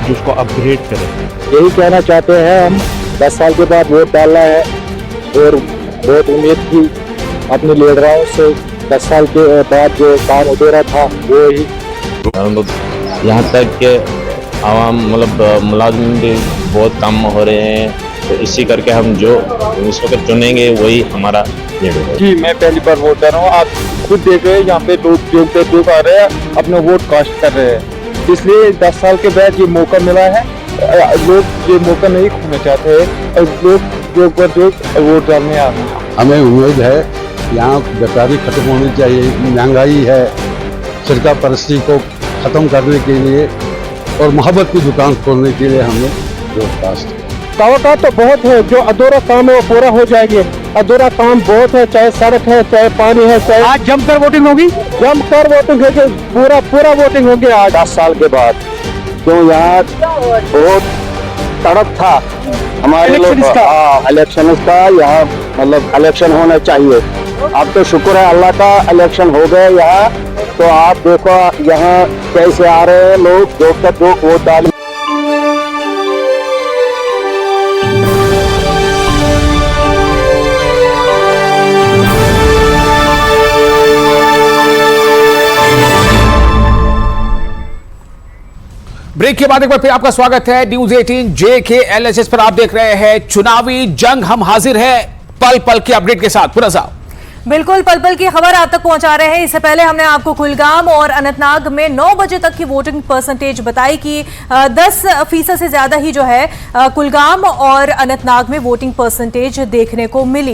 S12: जिसको अपग्रेड करें।
S11: यही कहना चाहते हैं हम। 10 साल के बाद वोट डालना है और बहुत उम्मीद की अपने लीडरों से 10 साल के बाद जो काम अधूरा था वो ही।
S12: यहाँ तक कि आवाम मुलाजिम भी बहुत कम हो रहे हैं, तो इसी करके हम जो इस वक्त चुनेंगे वही हमारा लीडर है।
S11: जी, मैं पहली बार वोट कर रहा हूँ। आप खुद देख रहे हैं यहाँ पे लोग आ रहे हैं, अपना वोट कास्ट कर रहे हैं। इसलिए 10 साल के बाद ये मौका मिला है। लोग ये मौका नहीं खोना चाहते हैं और लोग जो वोट डालने आ रहे हैं।
S13: हमें उम्मीद है यहाँ बेकारी खत्म होनी चाहिए, महंगाई है, सरकार परस्ती को खत्म करने के लिए और मोहब्बत की दुकान खोलने के लिए हमने वोट कास्ट किया।
S11: तावका तो बहुत है, जो अधूरा काम है वो पूरा हो जाएंगे। अधूरा काम बहुत है, चाहे सड़क है, चाहे पानी है, चाहे
S4: आज जमकर वोटिंग होगी,
S11: जमकर वोटिंग होगी, पूरा वोटिंग होगी आज। 10 साल के बाद तो यहाँ बहुत तड़प था हमारे लोग इलेक्शन का, यहाँ इलेक्शन होना चाहिए। अब तो शुक्र है अल्लाह का इलेक्शन हो गए यहाँ। तो आप देखो यहाँ कैसे आ रहे हैं लोग, जो वोट डाल।
S14: ब्रेक के बाद एक बार फिर आपका स्वागत है न्यूज 18 JKLHS पर। आप देख रहे हैं चुनावी जंग, हम हाजिर हैं पल पल के अपडेट के साथ। पूरा साहब
S1: बिल्कुल पल पल की खबर आप तक पहुंचा रहे हैं। इससे पहले हमने आपको कुलगाम और अनंतनाग में 9 बजे तक की वोटिंग परसेंटेज बताई कि 10% से ज्यादा ही जो है कुलगाम और अनंतनाग में वोटिंग परसेंटेज देखने को मिली।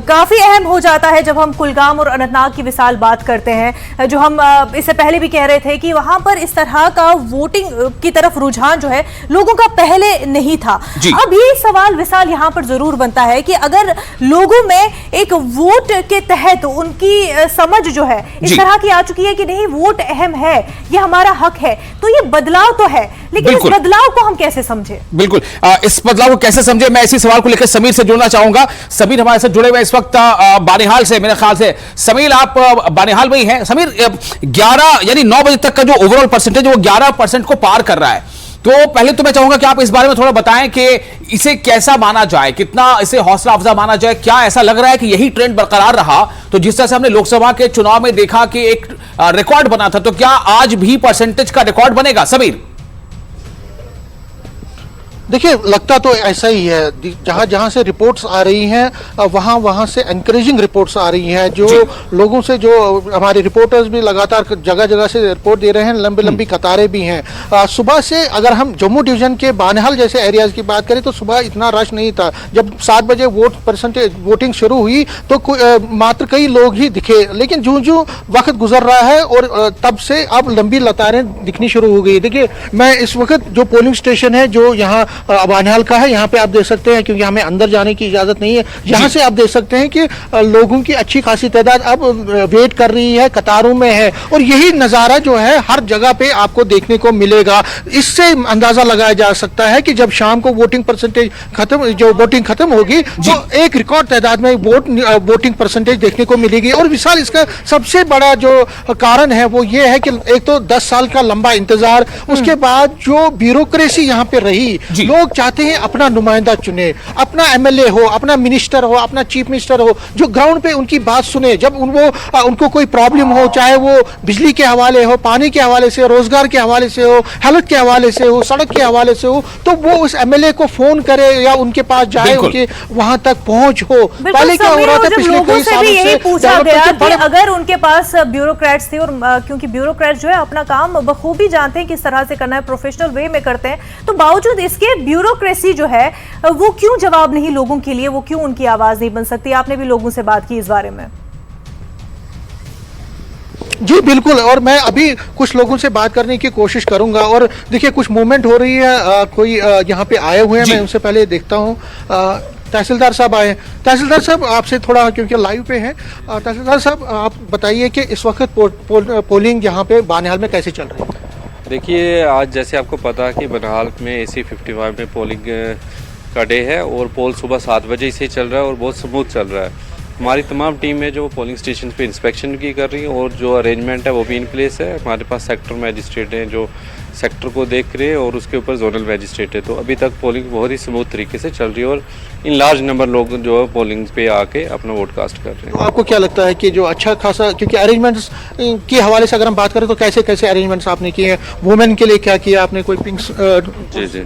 S1: काफी अहम हो जाता है जब हम कुलगाम और अनंतनाग की विशाल बात करते हैं, जो हम इससे पहले भी कह रहे थे कि वहां पर इस तरह का वोटिंग की तरफ रुझान जो है लोगों का पहले नहीं था। अब ये सवाल विशाल यहां पर जरूर बनता है कि अगर लोगों में एक वोट के तहत उनकी समझ जो है इस तरह की आ चुकी है कि नहीं वोट अहम है, ये हमारा हक है, तो ये बदलाव तो है, लेकिन इस बदलाव को हम कैसे समझे?
S14: बिल्कुल इस बदलाव को कैसे समझे, मैं इसी सवाल को लेकर समीर से जुड़ना चाहूंगा। समीर हमारे साथ जुड़े हुए इस वक्त बानिहाल से, मेरे ख्याल से समीर आप बानिहाल में ही हैं। समीर 11 यानी 9 बजे तक का जो ओवरऑल परसेंटेज वो 11% को पार कर रहा है। तो पहले तो मैं चाहूंगा कि आप इस बारे में थोड़ा बताएं कि इसे कैसा माना जाए, कितना इसे हौसला अफजा माना जाए। क्या ऐसा लग रहा है कि यही ट्रेंड बरकरार रहा तो जिस तरह से हमने लोकसभा के चुनाव में देखा कि एक रिकॉर्ड बना था, तो क्या आज भी परसेंटेज का रिकॉर्ड बनेगा? समीर
S3: देखिए, लगता तो ऐसा ही है। जहां जहां से रिपोर्ट्स आ रही हैं वहां वहां से एनकरेजिंग रिपोर्ट्स आ रही हैं, जो लोगों से, जो हमारे रिपोर्टर्स भी लगातार जगह जगह से रिपोर्ट दे रहे हैं, लंबी लंबी कतारें भी हैं। सुबह से अगर हम जम्मू डिवीजन के बानिहाल जैसे एरियाज की बात करें तो सुबह इतना रश नहीं था। जब 7 बजे वोटिंग शुरू हुई तो मात्र कई लोग ही दिखे, लेकिन जो वक्त गुजर रहा है और तब से अब लंबी लतारें दिखनी शुरू हो गई। देखिए, मैं इस वक्त जो पोलिंग स्टेशन है जो यहाँ बानिहाल का है। यहाँ पे आप देख सकते हैं, क्योंकि हमें अंदर जाने की इजाजत नहीं है, यहाँ से आप देख सकते हैं कि लोगों की अच्छी खासी तादाद अब वेट कर रही है, कतारों में है, और यही नज़ारा जो है हर जगह पे आपको देखने को मिलेगा। इससे अंदाजा लगाया जा सकता है कि जब शाम को वोटिंग परसेंटेज वोटिंग खत्म होगी तो एक रिकॉर्ड तादाद में वोटिंग परसेंटेज देखने को मिलेगी। और विशाल, इसका सबसे बड़ा जो कारण है वो ये है कि एक तो 10 साल का लंबा इंतजार, उसके बाद जो ब्यूरोक्रेसी यहाँ पे रही, लोग चाहते हैं अपना नुमाइंदा चुने, अपना एमएलए हो, अपना मिनिस्टर हो, अपना चीफ मिनिस्टर हो, जो ग्राउंड पे उनकी बात सुने। जब उनको कोई प्रॉब्लम हो, चाहे वो बिजली के हवाले हो, पानी के हवाले से, रोजगार के हवाले से हो, हेल्थ के हवाले से हो, सड़क के हवाले से हो, तो वो उस एमएलए को फोन करे या उनके पास जाए, उनके वहां तक पहुंच हो। पहले क्या हो रहा था पिछले कई सालों से
S1: पूछा गया कि अगर उनके पास ब्यूरोक्रेट्स थे, और क्योंकि ब्यूरोक्रेट्स जो है अपना काम बखूबी जानते हैं किस तरह से करना है, प्रोफेशनल वे में करते हैं, तो बावजूद इसके ब्यूरोक्रेसी जो है वो क्यों जवाब नहीं लोगों के लिए, वो क्यों उनकी आवाज नहीं बन सकती? आपने भी लोगों से बात की इस बारे में।
S3: जी बिल्कुल, और मैं अभी कुछ लोगों से बात करने की कोशिश करूंगा। और देखिए कुछ मूवमेंट हो रही है, कोई यहाँ पे आए हुए हैं, मैं उनसे पहले देखता हूँ। तहसीलदार साहब आए। तहसीलदार साहब आपसे थोड़ा, क्योंकि लाइव पे हैं, तहसीलदार साहब आप बताइए कि इस वक्त पोलिंग यहाँ पे बानिहाल में कैसे चल रही है?
S15: देखिए, आज जैसे आपको पता है कि बानिहाल में AC 55 में पोलिंग का डे है, और पोल सुबह 7 बजे से चल रहा है और बहुत स्मूथ चल रहा है। हमारी तमाम टीम है जो पोलिंग स्टेशन पे इंस्पेक्शन की कर रही है, और जो अरेंजमेंट है वो भी इन प्लेस है। हमारे पास सेक्टर मैजिस्ट्रेट हैं जो सेक्टर को देख रहे हैं, और उसके ऊपर जोनल मैजिस्ट्रेट है। तो अभी तक पोलिंग बहुत ही स्मूथ तरीके से चल रही है, और इन लार्ज नंबर लोग जो है पोलिंग पे आके अपना वोट कास्ट कर रहे हैं।
S3: तो आपको क्या लगता है कि जो अच्छा खासा, क्योंकि अरेंजमेंट्स के हवाले से अगर हम बात करें तो कैसे कैसे अरेंजमेंट्स आपने किए हैं? वुमेन के लिए क्या किया आपने? कोई पिंक्स?
S15: जी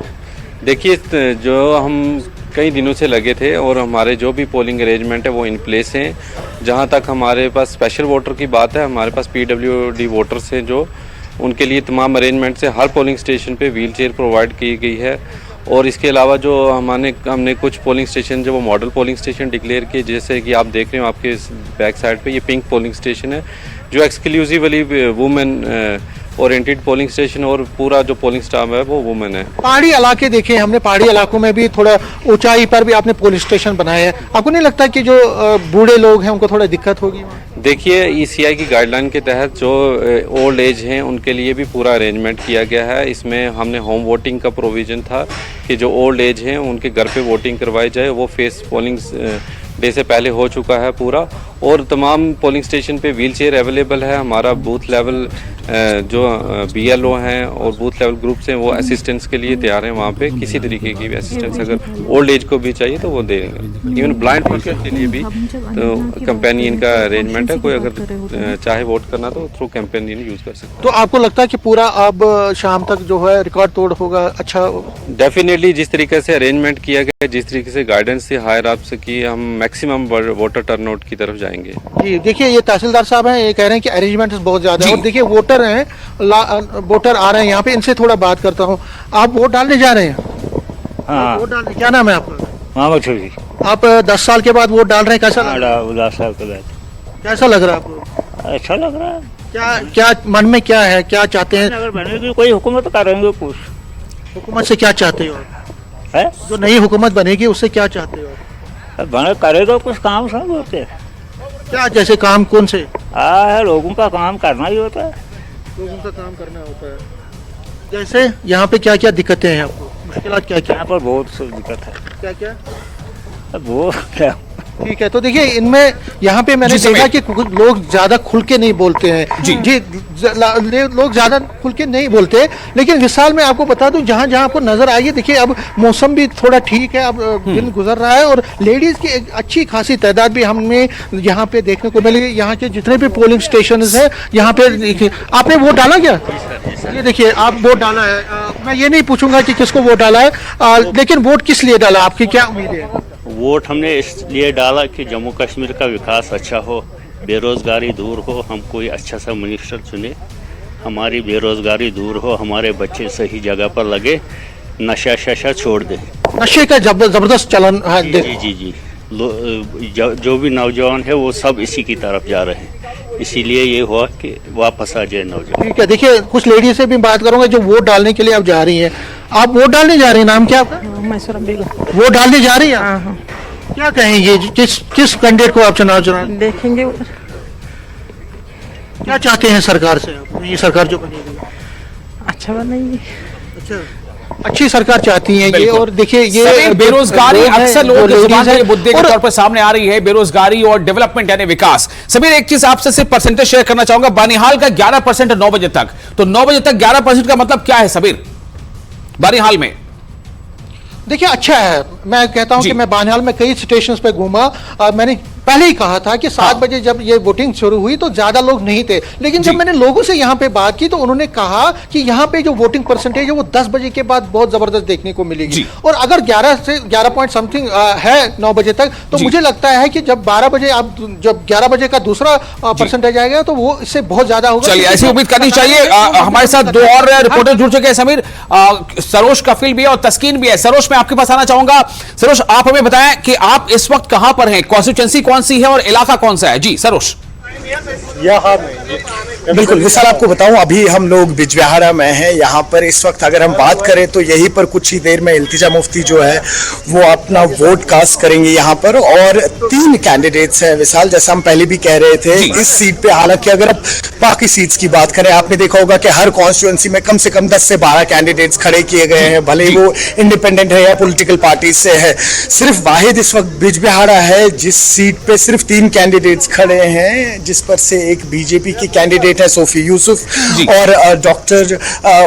S15: देखिए, जो हम कई दिनों से लगे थे, और हमारे जो भी पोलिंग अरेंजमेंट है वो इन प्लेस हैं। जहाँ तक हमारे पास स्पेशल वोटर की बात है, हमारे पास PWD वोटर्स हैं जो उनके लिए तमाम अरेंजमेंट से हर पोलिंग स्टेशन पे व्हील चेयर प्रोवाइड की गई है। और इसके अलावा जो हमने कुछ पोलिंग स्टेशन जो वो मॉडल पोलिंग स्टेशन डिक्लेयर किए, जैसे कि आप देख रहे हो आपके बैक साइड पे ये पिंक पोलिंग स्टेशन है जो exclusively women oriented polling station, और पूरा जो पोलिंग स्टाफ है वो वुमेन है।
S3: पहाड़ी इलाके देखे हमने, पहाड़ी इलाकों में भी थोड़ा ऊंचाई पर भी आपने पोलिंग स्टेशन बनाए हैं। आपको नहीं लगता कि जो बूढ़े लोग हैं उनको थोड़ा दिक्कत होगी?
S15: देखिए, ECI की गाइडलाइन के तहत जो ओल्ड एज हैं उनके लिए भी पूरा अरेंजमेंट किया गया है। इसमें हमने होम वोटिंग का प्रोविज़न था कि जो ओल्ड एज हैं उनके घर पे वोटिंग करवाई जाए। वो फेस पोलिंग डे से पहले हो चुका है पूरा, और तमाम पोलिंग स्टेशन पे व्हील चेयर अवेलेबल है। हमारा बूथ लेवल जो BLO हैं और बूथ लेवल ग्रुप्स हैं वो असिस्टेंस के लिए तैयार हैं। वहाँ पे किसी तरीके की भी असिस्टेंस अगर ओल्ड एज को भी चाहिए तो वो दे देंगे। इवन ब्लाइंड पर्सन के लिए भी तो कंपेनियन का अरेंजमेंट है। कोई अगर चाहे वोट करना तो थ्रू कंपेनियन यूज़ कर सकते।
S3: तो आपको लगता है कि पूरा अब शाम तक जो है रिकॉर्ड तोड़ होगा? अच्छा,
S15: डेफिनेटली जिस तरीके से अरेंजमेंट किया गया, जिस तरीके से गाइडेंस थी हायर अप से की, हम मैक्सिमम वोटर टर्नआउट की तरफ जाएंगे।
S3: जी देखिए, ये तहसीलदार साहब हैं, ये कह रहे हैं कि अरेंजमेंट बहुत ज्यादा है। और देखिए वोटर हैं, वोटर आ रहे हैं यहाँ पे, इनसे थोड़ा बात करता हूँ। आप वोट डालने जा रहे हैं?
S16: हाँ।
S3: वोट डालने, क्या नाम है आपका?
S16: मोहम्मद शफी।
S3: आप 10 साल के बाद वोट डाल रहे हैं, कैसा लग रहा है?
S16: 10 साल के बाद
S3: कैसा लग रहा है आपको?
S16: अच्छा लग रहा है।
S3: क्या मन में क्या है, क्या चाहते हैं?
S16: अगर बनेगी कोई हुकूमत करेंगे कुछ।
S3: हुकूमत से क्या चाहते हो?
S16: है
S3: जो नई हुकूमत बनेगी उससे क्या चाहते हो?
S16: बने करेगा कुछ काम सब होते हैं।
S3: क्या जैसे काम कौन से?
S16: लोगों का काम करना ही होता है।
S3: लोगों का काम करना होता है। जैसे यहाँ पे क्या क्या दिक्कतें हैं आपको, मुश्किलात क्या क्या?
S16: यहाँ पर बहुत सी दिक्कत है।
S3: क्या क्या?
S16: वो क्या?
S3: ठीक है, तो देखिए इनमें यहाँ पे मैंने देखा कि लोग ज्यादा खुल के नहीं बोलते हैं। जी लोग ज्यादा खुल के नहीं बोलते, लेकिन विशाल में आपको बता दूं जहाँ जहाँ आपको नजर आएगी, देखिए अब मौसम भी थोड़ा ठीक है, अब दिन गुजर रहा है, और लेडीज की एक अच्छी खासी तादाद भी हमें यहाँ पे देखने को मिली। यहाँ के जितने भी पोलिंग स्टेशन है यहाँ पे देखिए। आपने वोट डाला क्या? ये देखिए आप वोट डाला है। मैं ये नहीं पूछूंगा कि किसको वोट डाला है, लेकिन वोट किस लिए डाला, आपकी क्या उम्मीद है?
S17: वोट हमने इसलिए डाला कि जम्मू कश्मीर का विकास अच्छा हो, बेरोज़गारी दूर हो, हम कोई अच्छा सा मिनिस्टर चुने, हमारी बेरोज़गारी दूर हो, हमारे बच्चे सही जगह पर लगे, नशा शशा छोड़ दें।
S3: नशे का जबरदस्त चलन है।
S17: जी जो भी नौजवान है वो सब इसी की तरफ जा रहे हैं। इसीलिए ये हुआ कि वापस आ जाए नौजवान।
S3: ठीक है, देखिए कुछ लेडीज से भी बात करूंगा जो वोट डालने के लिए अब जा रही हैं। आप वोट डालने जा रही हैं, नाम क्या आपका?
S18: मैसूरा बेगम।
S3: वोट डालने जा रही हैं? क्या कहेंगे, किस कैंडिडेट को आप चुनाव
S18: देखेंगे?
S3: क्या चाहते हैं सरकार से? ये सरकार जो बनेगी
S18: अच्छा बनेगी।
S3: अच्छा, अच्छी सरकार चाहती हैं ये। और देखिए ये
S14: बेरोजगारी अक्सर लोगों के जुबान पे मुद्दे के तौर पर सामने आ रही है, बेरोजगारी और डेवलपमेंट यानी विकास। समीर, एक चीज आपसे सिर्फ परसेंटेज शेयर करना चाहूंगा, बानिहाल का 11% 9 बजे तक, तो 9 बजे तक 11% का मतलब क्या है समीर बानिहाल में?
S3: देखिए अच्छा है, मैं कहता हूं कि मैं बानिहाल में कई स्टेशंस पे घूमा। मैंने पहले ही कहा था कि 7 बजे जब ये वोटिंग शुरू हुई तो ज्यादा लोग नहीं थे, लेकिन जब मैंने लोगों से यहाँ पे बात की तो उन्होंने कहा कि यहाँ पे जो वोटिंग परसेंटेज है वो 10 बजे के बाद बहुत जबरदस्त देखने को मिलेगी। और अगर 11 से 11 पॉइंट समथिंग है 9 बजे तक, तो मुझे लगता है कि जब 12 बजे आप जब 11 बजे का दूसरा परसेंटेज आएगा तो वो इससे बहुत ज्यादा होगा।
S14: चलिए, ऐसी उम्मीद करनी चाहिए। हमारे साथ 2 और रिपोर्टर जुड़ चुके हैं समीर, सरोज कफिल भी है और तस्कीन भी है। सरोज, मैं आपके पास आना चाहूंगा। सरोज, आप हमें बताएं कि आप इस वक्त कहां पर हैं, कॉन्स्टिट्यूएंसी कौन सी है और इलाका कौन सा है? जी सरोज।
S19: बिल्कुल विशाल, आपको बताऊं अभी हम लोग बिजबिहारा में हैं। यहाँ पर इस वक्त अगर हम बात करें तो यहीं पर कुछ ही देर में इल्तिजा मुफ्ती जो है वो अपना वोट कास्ट करेंगे यहाँ पर। और 3 कैंडिडेट्स हैं विशाल, जैसा हम पहले भी कह रहे थे इस सीट पे। हालांकि अगर आप बाकी सीट्स की बात करें, आपने देखा होगा कि हर कॉन्स्टिट्यूएंसी में कम से कम 10 से 12 कैंडिडेट्स खड़े किए गए हैं, भले ही वो इंडिपेंडेंट है या पॉलिटिकल पार्टी से है। सिर्फ वाहिद इस वक्त बिजबिहारा है जिस सीट पे सिर्फ 3 कैंडिडेट्स खड़े हैं, जिस पर से एक बीजेपी की कैंडिडेट है सोफी यूसुफ और डॉक्टर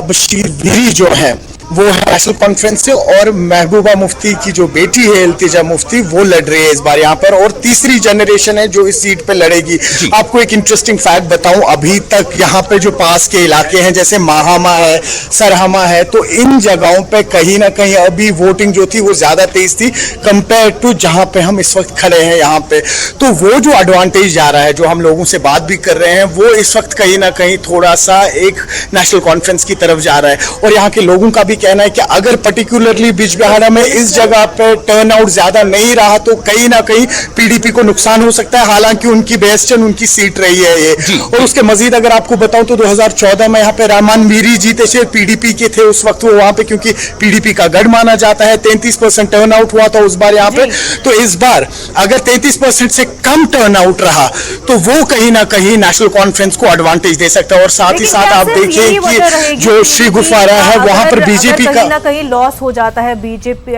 S19: बशीर वीरी जो है वो है नेशनल कॉन्फ्रेंस से, और महबूबा मुफ्ती की जो बेटी है इल्तिजा मुफ्ती वो लड़ रही है इस बार यहाँ पर। और तीसरी जनरेशन है जो इस सीट पे लड़ेगी। आपको एक इंटरेस्टिंग फैक्ट बताऊं, अभी तक यहाँ पे जो पास के इलाके हैं जैसे माहामा है, सरहमा है, तो इन जगहों पे कहीं ना कहीं अभी वोटिंग जो थी वो ज्यादा तेज थी कंपेयर टू जहाँ पे हम इस वक्त खड़े हैं यहाँ पे। तो वो जो एडवांटेज जा रहा है, जो हम लोगों से बात भी कर रहे हैं, वो इस वक्त कहीं ना कहीं थोड़ा सा एक नेशनल कॉन्फ्रेंस की तरफ जा रहा है। और यहाँ के लोगों का भी कहना है कि अगर पर्टिकुलरली बिजबिहारा में इस जगह पे टर्नआउट ज्यादा नहीं रहा तो कहीं ना कहीं पीडीपी को नुकसान हो सकता है। हालांकि उनकी बेस्टन उनकी सीट रही है ये। और उसके मजीद अगर आपको बताऊं तो 2014 में यहाँ पे रहमान मीरी जीते थे, पीडीपी के थे उस वक्त वो वहां पे, क्योंकि पीडीपी का गढ़ माना जाता है। 33% टर्नआउट हुआ था उस बार यहाँ पे। तो इस बार अगर 33% से कम टर्नआउट रहा तो वो कहीं ना कहीं नेशनल कॉन्फ्रेंस को एडवांटेज दे सकता है। और साथ ही साथ आप देखिए कि जो श्री गुफारा है वहां पर बीजेपी
S1: कहीं ना कहीं लॉस हो जाता है बीजेपी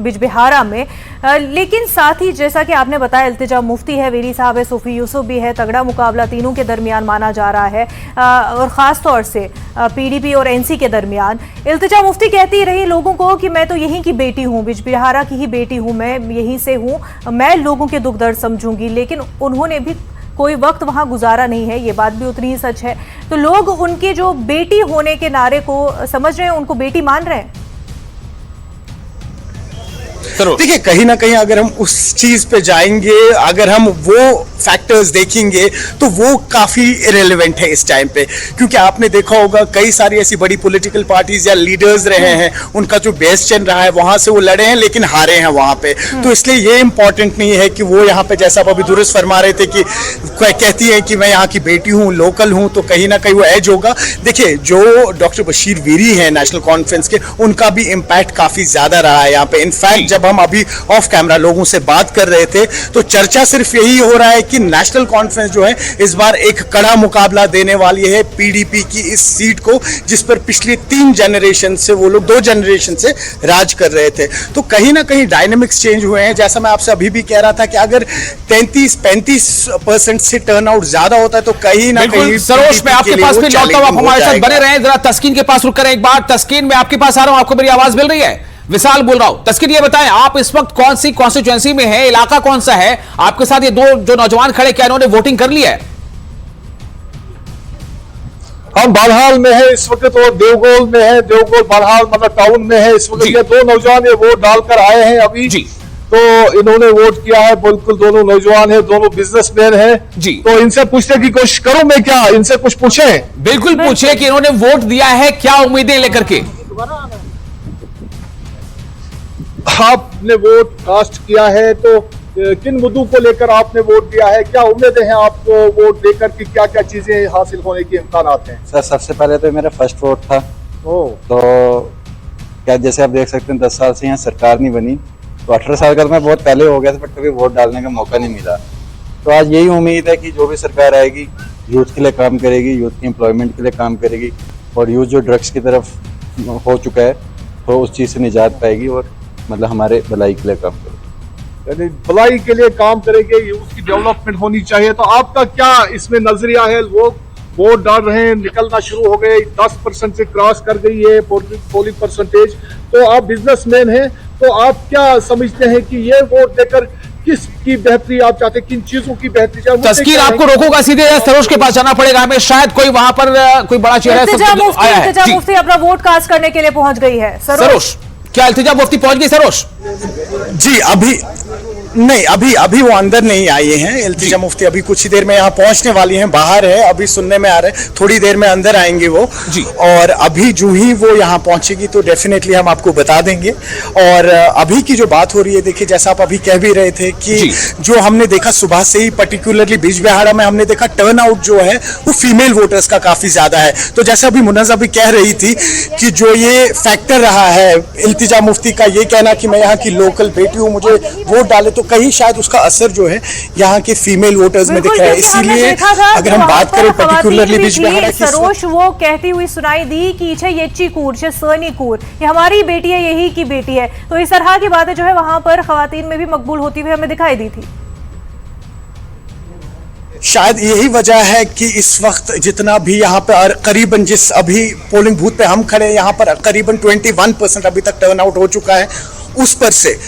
S1: बिजबिहारा में। लेकिन साथ ही जैसा कि आपने बताया, इल्तिजा मुफ्ती है, वीरी साहब है, सोफी यूसुफ भी है, तगड़ा मुकाबला तीनों के दरमियान माना जा रहा है, और ख़ास तौर से पीडीपी और एनसी के दरमियान। इल्तिजा मुफ्ती कहती रही लोगों को कि मैं तो यहीं की बेटी हूँ, बिजबिहारा की ही बेटी हूँ, मैं यहीं से हूँ, मैं लोगों के दुख दर्द समझूंगी। लेकिन उन्होंने भी कोई वक्त वहां गुजारा नहीं है, ये बात भी उतनी ही सच है। तो लोग उनके जो बेटी होने के नारे को समझ रहे हैं, उनको बेटी मान रहे हैं।
S19: देखिए कहीं ना कहीं अगर हम उस चीज पे जाएंगे, अगर हम वो फैक्टर्स देखेंगे तो वो काफी इरेलेवेंट है इस टाइम पे। क्योंकि आपने देखा होगा कई सारी ऐसी बड़ी पॉलिटिकल पार्टीज या लीडर्स रहे हैं, उनका जो बेस चल रहा है वहां से वो लड़े हैं लेकिन हारे हैं वहां पे। तो इसलिए ये इंपॉर्टेंट नहीं है कि वो यहाँ पे, जैसा अभी दुरुस्त फरमा रहे थे कि कहती है कि मैं यहाँ की बेटी हूँ, लोकल हूँ, तो कहीं ना कहीं वो एज होगा। देखिए जो डॉक्टर बशीर वीरी है नेशनल कॉन्फ्रेंस के, उनका भी इम्पैक्ट काफी ज्यादा रहा है यहाँ पे। इनफैक्ट जब हम अभी ऑफ कैमरा लोगों से बात कर रहे थे तो चर्चा सिर्फ यही हो रहा है कि नेशनल कॉन्फ्रेंस जो है इस बार एक कड़ा मुकाबला देने वाली है पीडीपी की इस सीट को, जिस पर पिछले 3 जनरेशन से वो लोग 2 जनरेशन से राज कर रहे थे। तो कहीं ना कहीं डायनेमिक्स चेंज हुए हैं। जैसा मैं आपसे अभी भी कह रहा था कि अगर 33-35% से टर्नआउट ज्यादा होता है तो कहीं ना कहीं
S14: सरोज, मैं आपके पास भी लौटता हूं, आप हमारे साथ बने रहें। जरा तस्कीन के पास रुक कर एक बार, तस्कीन मैं आपके पास आ रहा हूं, आपको मेरी आवाज मिल रही है? विशाल बोल रहा हूं। तस्कीन ये बताएं, आप इस वक्त कौन सी कॉन्स्टिट्यूएंसी में है, इलाका कौन सा है? आपके साथ ये 2 जो नौजवान खड़े, क्या इन्होंने वोटिंग कर ली है?
S2: हम बानहाल में है इस वक्त, और देवगोल में है, देवगोल बानहाल मतलब टाउन में है इस वक्त। ये 2 नौजवान ये वोट डालकर आए हैं अभी जी। तो इन्होंने वोट किया है, बिल्कुल दोनों नौजवान है, दोनों बिजनेसमैन है जी। तो इनसे पूछने की कोशिश करूं मैं, क्या इनसे कुछ पूछे?
S14: बिल्कुल पूछे कि इन्होंने वोट दिया है, क्या उम्मीदें लेकर के?
S2: आपने वोट कास्ट किया है तो किन मुद्दों को लेकर आपने वोट दिया है, क्या उम्मीदें हैं आपको वोट देकर कि क्या क्या चीजें हासिल होने के इम्कानात हैं?
S20: सर सबसे पहले तो मेरा फर्स्ट वोट था। तो क्या जैसे आप देख सकते हैं 10 साल से यहाँ सरकार नहीं बनी, तो 18 साल का तो मैं बहुत पहले हो गया था, बट कभी वोट डालने का मौका नहीं मिला। तो आज यही उम्मीद है कि जो भी सरकार आएगी यूथ के लिए काम करेगी, यूथ की एम्प्लॉयमेंट के लिए काम करेगी, और यूथ जो ड्रग्स की तरफ हो चुका है तो उस चीज़ से निजात पाएगी और मतलब हमारे भलाई के लिए काम करेगी।
S2: यानी भलाई के लिए काम करेंगे, यूथ की डेवलपमेंट होनी चाहिए। तो आपका क्या इसमें नजरिया है? लोग वोट डाल रहे हैं, निकलना शुरू हो गए, 10% से क्रॉस कर गई है पोलिंग परसेंटेज। तो आप बिजनेसमैन हैं, तो आप क्या समझते हैं कि ये वोट देकर किसकी बेहतरी आप चाहते हैं, किन चीजों की बेहतरी चाहते?
S14: तस्कीर आपको रोकूंगा, सीधे सरोज के पास जाना पड़ेगा हमें, शायद कोई वहां पर कोई बड़ा चेहरा
S1: इल्तिजा मुफ्ती अपना वोट कास्ट करने के लिए पहुंच गई है।
S14: सरोज, क्या इल्तिजा मुफ्ती पहुंच गई? सरोज
S19: जी अभी वो अंदर नहीं आए हैं। इल्तिजा मुफ्ती अभी कुछ ही देर में यहाँ पहुंचने वाली हैं, बाहर है, अभी सुनने में आ रहा है, थोड़ी देर में अंदर आएंगे वो जी। और अभी जो ही वो यहाँ पहुंचेगी तो डेफिनेटली हम आपको बता देंगे। और अभी की जो बात हो रही है, देखिए जैसा आप अभी कह भी रहे थे कि जो हमने देखा सुबह से ही, पर्टिकुलरली बिजबिहाड़ा में हमने देखा टर्न आउट जो है वो फीमेल वोटर्स का काफी ज्यादा है। तो जैसे अभी मुनज़्ज़ा भी कह रही थी कि जो ये फैक्टर रहा है इल्तिजा मुफ्ती का ये कहना कि मैं यहाँ की लोकल बेटी हूँ, मुझे वोट डाले, तो कहीं शायद उसका असर जो है यहाँ के फीमेल वोटर्स में दिख रहा है। इसीलिए अगर हम बात करें पर्टिकुलरली बिजबिहाड़ा की,
S1: सरोज वो कहती हुई सुनाई दी कि ये येच्ची कूर, ये सनी कूर, ये हमारी बेटी है, यही की बेटी है। तो इस तरह की बातें जो है वहां पर खवातीन में भी मकबूल होती हुई हमें दिखाई दी थी।
S19: शायद यही वजह है कि इस वक्त जितना भी यहाँ पे करीबन जिस अभी पोलिंग बूथ पे हम खड़े हैं, यहाँ पर करीबन 21% अभी तक टर्न आउट हो चुका है। उस पर से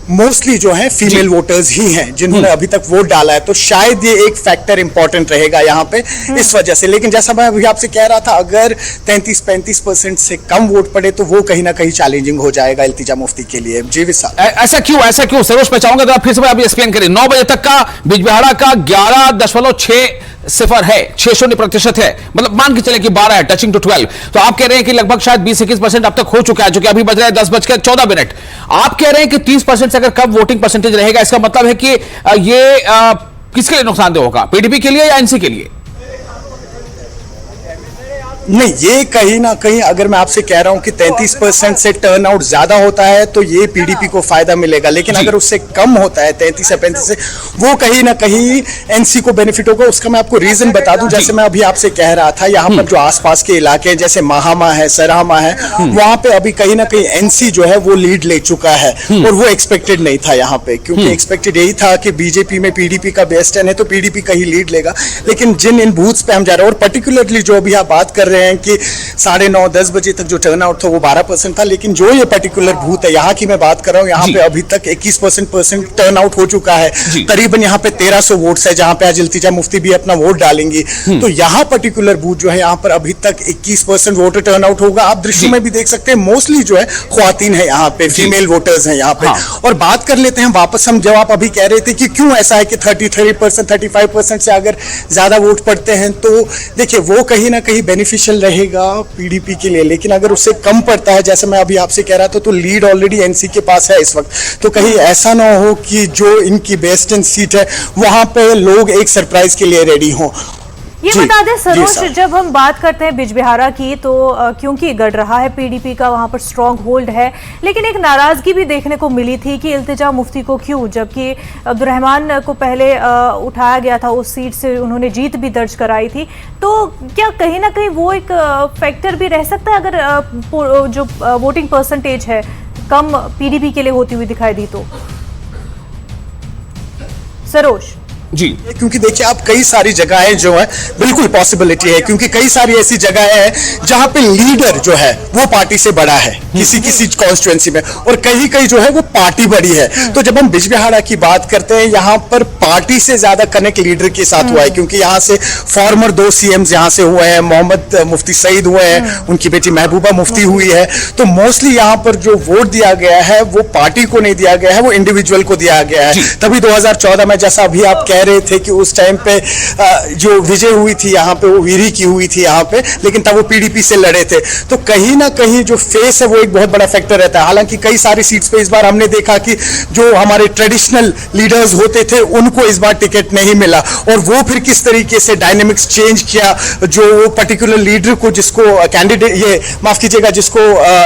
S19: मोस्टली जो है फीमेल वोटर्स ही हैं जिन्होंने अभी तक वोट डाला है। तो शायद ये एक फैक्टर इंपॉर्टेंट रहेगा यहाँ पे इस वजह से। लेकिन जैसा मैं अभी आपसे कह रहा था, अगर 33-35% से कम वोट पड़े तो वो कहीं ना कहीं चैलेंजिंग हो जाएगा इल्तिजा मुफ्ती के लिए। जी विशाल,
S14: ऐसा क्यों सरोज, मैं चाहूंगा तो आप फिर से आप एक्सप्लेन करें। 9 बजे तक का बिजबिहाड़ा का 11.6 है, 6% है, मतलब मान के चले कि 12 है, टचिंग टू 12। तो आप कह रहे हैं कि लगभग शायद 20-21% अब तक हो चुका है, जो कि अभी बज रहा है 10:14। आप कह रहे हैं कि 30% से अगर कम वोटिंग परसेंटेज रहेगा, इसका मतलब है कि ये किसके लिए नुकसानदेह होगा? पीडीपी के लिए या एनसी के लिए?
S19: नहीं, ये कहीं ना कहीं अगर मैं आपसे कह रहा हूं कि 33% से टर्न आउट ज्यादा होता है तो ये पीडीपी को फायदा मिलेगा। लेकिन अगर उससे कम होता है 33 या 35 से, वो कहीं ना कहीं एनसी को बेनिफिट होगा। उसका मैं आपको रीजन बता दूं, जैसे मैं अभी आपसे कह रहा था, यहाँ पर जो आसपास के इलाके हैं जैसे महामा है, सरामा है, वहां पे अभी कहीं ना कहीं एनसी जो है वो लीड ले चुका है। और वो एक्सपेक्टेड नहीं था यहाँ पे, क्योंकि एक्सपेक्टेड यही था कि बीजेपी में पीडीपी का बेस्ट है तो पीडीपी कहीं लीड लेगा। लेकिन जिन इन बूथ्स पे हम जा रहे हैं, और पर्टिकुलरली जो अभी आप बात कर रहे हैं कि 9:30-10 बजे तक जो टर्न आउट था वो 12% था, लेकिन जो ये पर्टिकुलर बूथ है यहाँ की मैं बात कर रहा हूँ, यहाँ पे अभी तक 21% टर्न आउट हो चुका है। करीबन यहाँ पे 1300 वोट्स है, जहाँ पे आज इल्तिजा मुफ्ती भी अपना वोट डालेंगी। तो यहाँ पर्टिकुलर बूथ जो है, यहाँ पर अभी तक 21% वोटर टर्न आउट होगा। आप दृश्य में भी देख सकते हैं, मोस्टली जो है ख्वातीन है यहाँ पे, फीमेल वोटर्स हैं यहाँ पे। और बात कर लेते हैं वापस हम, जब आप अभी कह रहे थे कि क्यों ऐसा है कि 33%, 35% से अगर ज्यादा वोट पड़ते हैं, तो देखिए वो कहीं ना कहीं बेनिफिशियल रहेगा पीडीपी के लिए। लेकिन अगर उससे कम पड़ता है, जैसे मैं अभी आपसे कह रहा था, तो लीड ऑलरेडी एनसी के पास है इस वक्त। तो कहीं ऐसा ना हो कि जो इनकी बेस्ट इन सीट है वहां पे लोग एक सरप्राइज के लिए रेडी हों।
S1: ये बता दें सरोज, जब हम बात करते हैं बिजबिहाड़ा की, तो क्योंकि गढ़ रहा है पीडीपी का, वहां पर स्ट्रॉन्ग होल्ड है, लेकिन एक नाराजगी भी देखने को मिली थी कि इल्तिजा मुफ्ती को क्यों, जबकि अब्दुर्रहमान को पहले उठाया गया था, उस सीट से उन्होंने जीत भी दर्ज कराई थी। तो क्या कहीं ना कहीं वो एक फैक्टर भी रह सकता है अगर जो वोटिंग परसेंटेज है कम पीडीपी के लिए होती हुई दिखाई दी तो? सरोज
S19: जी, क्योंकि देखिए आप कई सारी जगहें जो है बिल्कुल पॉसिबिलिटी है, क्योंकि कई सारी ऐसी जगह है जहां पे लीडर जो है वो पार्टी से बड़ा है किसी कॉन्स्टिट्यूएंसी में, और कहीं कहीं जो है वो पार्टी बड़ी है। तो जब हम बिजबिहाड़ा की बात करते हैं, यहाँ पर पार्टी से ज्यादा कनेक्ट लीडर के साथ हुआ है, क्योंकि यहाँ से फॉर्मर 2 CMs यहाँ से हुए हैं, मोहम्मद मुफ्ती सईद हुए हैं, उनकी बेटी महबूबा मुफ्ती हुई है। तो मोस्टली यहाँ पर जो वोट दिया गया है वो पार्टी को नहीं दिया गया है, वो इंडिविजुअल को दिया गया है। तभी 2014 में, जैसा अभी आप कह कह रहे थे कि उस टाइम पे जो विजय हुई थी यहाँ पे वो वीरी की हुई थी यहाँ पे, लेकिन तब वो पीडीपी से लड़े थे। तो कहीं ना कहीं जो फेस है वो एक बहुत बड़ा फैक्टर रहता है। हालांकि कई सारी सीट्स पे इस बार हमने देखा कि जो हमारे ट्रेडिशनल लीडर्स होते थे उनको इस बार टिकट नहीं मिला, और वो फिर किस तरीके से डायनेमिक्स चेंज किया, जो वो पर्टिकुलर लीडर को जिसको कैंडिडेट ये माफ कीजिएगा जिसको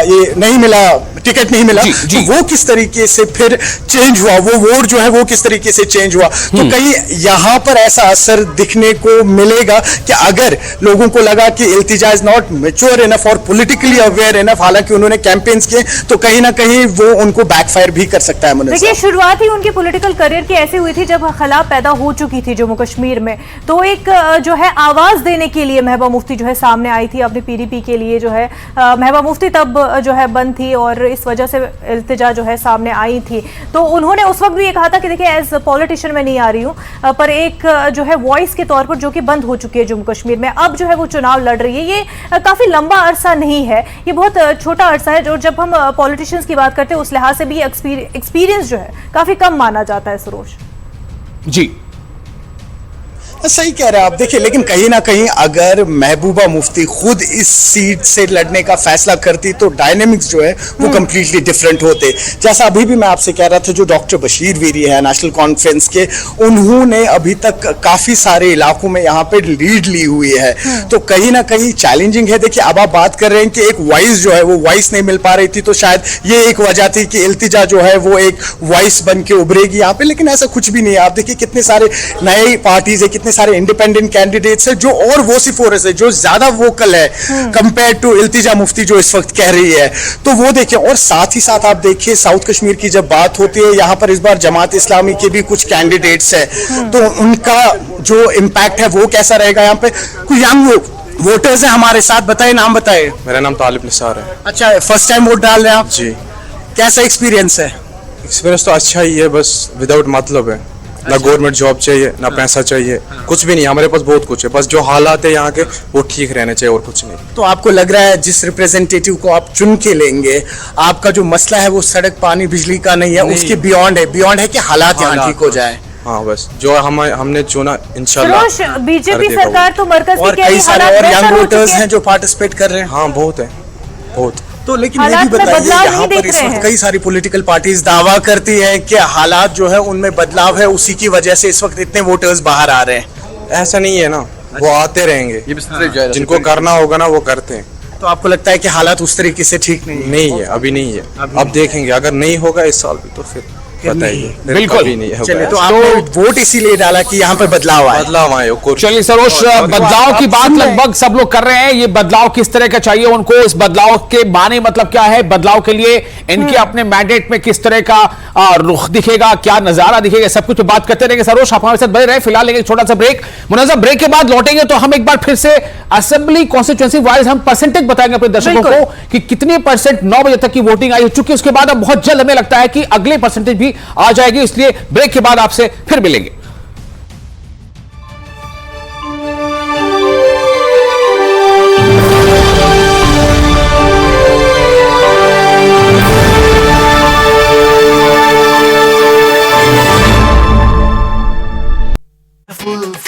S19: ये नहीं मिला, टिकट नहीं मिला, तो वो किस तरीके से फिर चेंज हुआ, वो वोट जो है वो किस तरीके से चेंज हुआ। तो कहीं यहाँ पर ऐसा असर दिखने को मिलेगा कि अगर लोगों को लगा कि इल्तिजा इज नॉट मैच्योर इनफ और पॉलिटिकली अवेयर इनफ, हालांकि उन्होंने कैंपेन्स किए, तो कहीं ना कहीं वो उनको बैकफायर भी कर सकता है।
S1: देखिए, शुरुआत ही उनके पॉलिटिकल करियर की ऐसी हुई थी जब खला पैदा हो चुकी थी जम्मू कश्मीर में, तो एक जो है आवाज देने के लिए महबूबा मुफ्ती जो है सामने आई थी अपने पीडीपी के लिए। जो है महबूबा मुफ्ती तब जो है बंद थी और इस वजह से इल्तिजा जो है सामने आई थी। तो उन्होंने उस वक्त भी ये कहा था कि देखिए एज पॉलिटिशियन मैं नहीं आ रही हूँ, पर एक जो है वॉइस के तौर पर जो कि बंद हो चुकी है जम्मू कश्मीर में, अब जो है वो चुनाव लड़ रही है। ये काफी लंबा अरसा नहीं है, ये बहुत छोटा अरसा है। जो जब हम पॉलिटिशियंस की बात करते हैं उस लिहाज से भी एक्सपीरियंस जो है काफी कम माना जाता है। सरोज
S14: जी
S19: सही कह रहे हैं आप। देखिए, लेकिन कहीं ना कहीं अगर महबूबा मुफ्ती खुद इस सीट से लड़ने का फैसला करती तो डायनेमिक्स जो है वो कंप्लीटली डिफरेंट होते। जैसा अभी भी मैं आपसे कह रहा था, जो डॉक्टर बशीर वीरी है नेशनल कॉन्फ्रेंस के, उन्होंने अभी तक काफी सारे इलाकों में यहाँ पे लीड ली हुई है, तो कहीं ना कहीं चैलेंजिंग है। देखिए, अब आप बात कर रहे हैं कि एक वॉइस जो है वो वॉइस नहीं मिल पा रही थी, तो शायद ये एक वजह थी कि इल्तिजा जो है वो एक वॉइस बन के उभरेगी यहाँ पे, लेकिन ऐसा कुछ भी नहीं है। आप देखिए कितने सारे नए पार्टीज है, कितने सारे इंडिपेंडेंट कैंडिडेट्स है जो और वोसिफोरस है, जो ज्यादा वोकल है कंपेयर टू इल्तिजा मुफ्ती जो इस वक्त कह रही है। तो वो देखिए, और साथ ही साथ आप देखिए साउथ कश्मीर की जब बात होती है, यहाँ पर इस बार जमात इस्लामी के भी कुछ कैंडिडेट्स है, तो उनका जो इम्पैक्ट है वो कैसा रहेगा। यहाँ पे कुछ यंग वोटर्स है हमारे साथ, बताए नाम बताए।
S21: मेरा नाम तालिब निसार है।
S19: अच्छा, फर्स्ट टाइम वोट डाल रहे हैं आप
S21: जी?
S19: कैसा एक्सपीरियंस है?
S21: एक्सपीरियंस तो अच्छा ही है, बस विदाउट मतलब है। ना गवर्नमेंट जॉब चाहिए, ना पैसा चाहिए, कुछ भी नहीं। हमारे पास बहुत कुछ है, बस जो हालात है यहाँ के वो ठीक रहने चाहिए और कुछ नहीं।
S19: तो आपको लग रहा है जिस रिप्रेजेंटेटिव को आप चुन के लेंगे, आपका जो मसला है वो सड़क पानी बिजली का नहीं है, उसके बियॉन्ड है कि हालात यहाँ ठीक हो जाए।
S21: हाँ, बस जो हमने चुना इंशाल्लाह।
S1: बीजेपी सरकार तो मरकज
S19: और कई सारे और यंग वोटर्स हैं जो पार्टिसिपेट कर रहे हैं।
S21: हाँ, बहुत है, बहुत।
S19: तो लेकिन ये भी बताइए, यहाँ पर इस वक्त कई सारी पॉलिटिकल पार्टीज दावा करती हैं कि हालात जो है उनमें बदलाव है, उसी की वजह से इस वक्त इतने वोटर्स बाहर आ रहे हैं।
S21: ऐसा नहीं है ना, वो आते रहेंगे, जिनको करना होगा ना वो करते हैं।
S19: तो आपको लगता है कि हालात उस तरीके से ठीक नहीं
S21: है? अभी नहीं है, अब देखेंगे। अगर नहीं होगा इस साल भी तो फिर बताइए।
S14: बिल्कुल
S21: नहीं है।
S19: चलिए, तो आपने वोट इसीलिए डाला कि यहाँ पर बदलाव आए।
S14: चलिए सरोज, बदलाव की बात लगभग सब लोग कर रहे हैं। ये बदलाव किस तरह का चाहिए उनको, इस बदलाव के माने मतलब क्या है, बदलाव के लिए इनके अपने मैंडेट में किस तरह का रुख दिखेगा, क्या नजारा दिखेगा, सब कुछ बात करते रहेंगे। सरोज, आप हमारे साथ बने रहे। फिलहाल लेंगे छोटा सा ब्रेक। मुनाज़ा, ब्रेक के बाद लौटेंगे तो हम एक बार फिर से असेंबली कॉन्स्टिट्यूएंसी वाइज हम परसेंटेज बताएंगे अपने दर्शकों को कि कितने % 9 बजे तक की वोटिंग आई हो चुकी है। उसके बाद अब बहुत जल्द हमें लगता है कि अगले परसेंटेज भी आ जाएगी, इसलिए ब्रेक के बाद आपसे फिर मिलेंगे।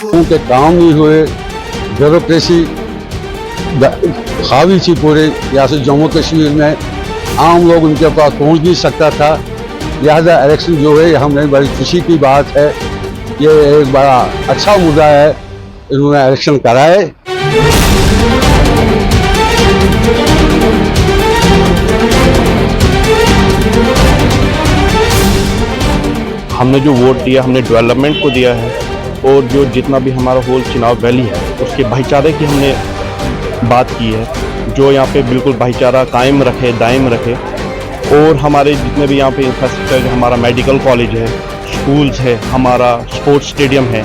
S13: उनके काम नहीं हुए, ब्यूरोक्रेसी हावी थी पूरे रियासत जम्मू कश्मीर में, आम लोग उनके पास पहुंच नहीं सकता था। लिहाजा इलेक्शन जो है हमें बड़ी खुशी की बात है, ये एक बड़ा अच्छा मुद्दा है, इन्होंने इलेक्शन कराए।
S5: हमने जो वोट दिया, हमने डेवलपमेंट को दिया है, और जो जितना भी हमारा होल चुनाव वैली है उसके भाईचारे की हमने बात की है, जो यहाँ पे बिल्कुल भाईचारा कायम रखे, दायम रखे, और हमारे जितने भी यहाँ पे इंफ्रास्ट्रक्चर, हमारा मेडिकल कॉलेज है, स्कूल्स है, हमारा स्पोर्ट्स स्टेडियम है,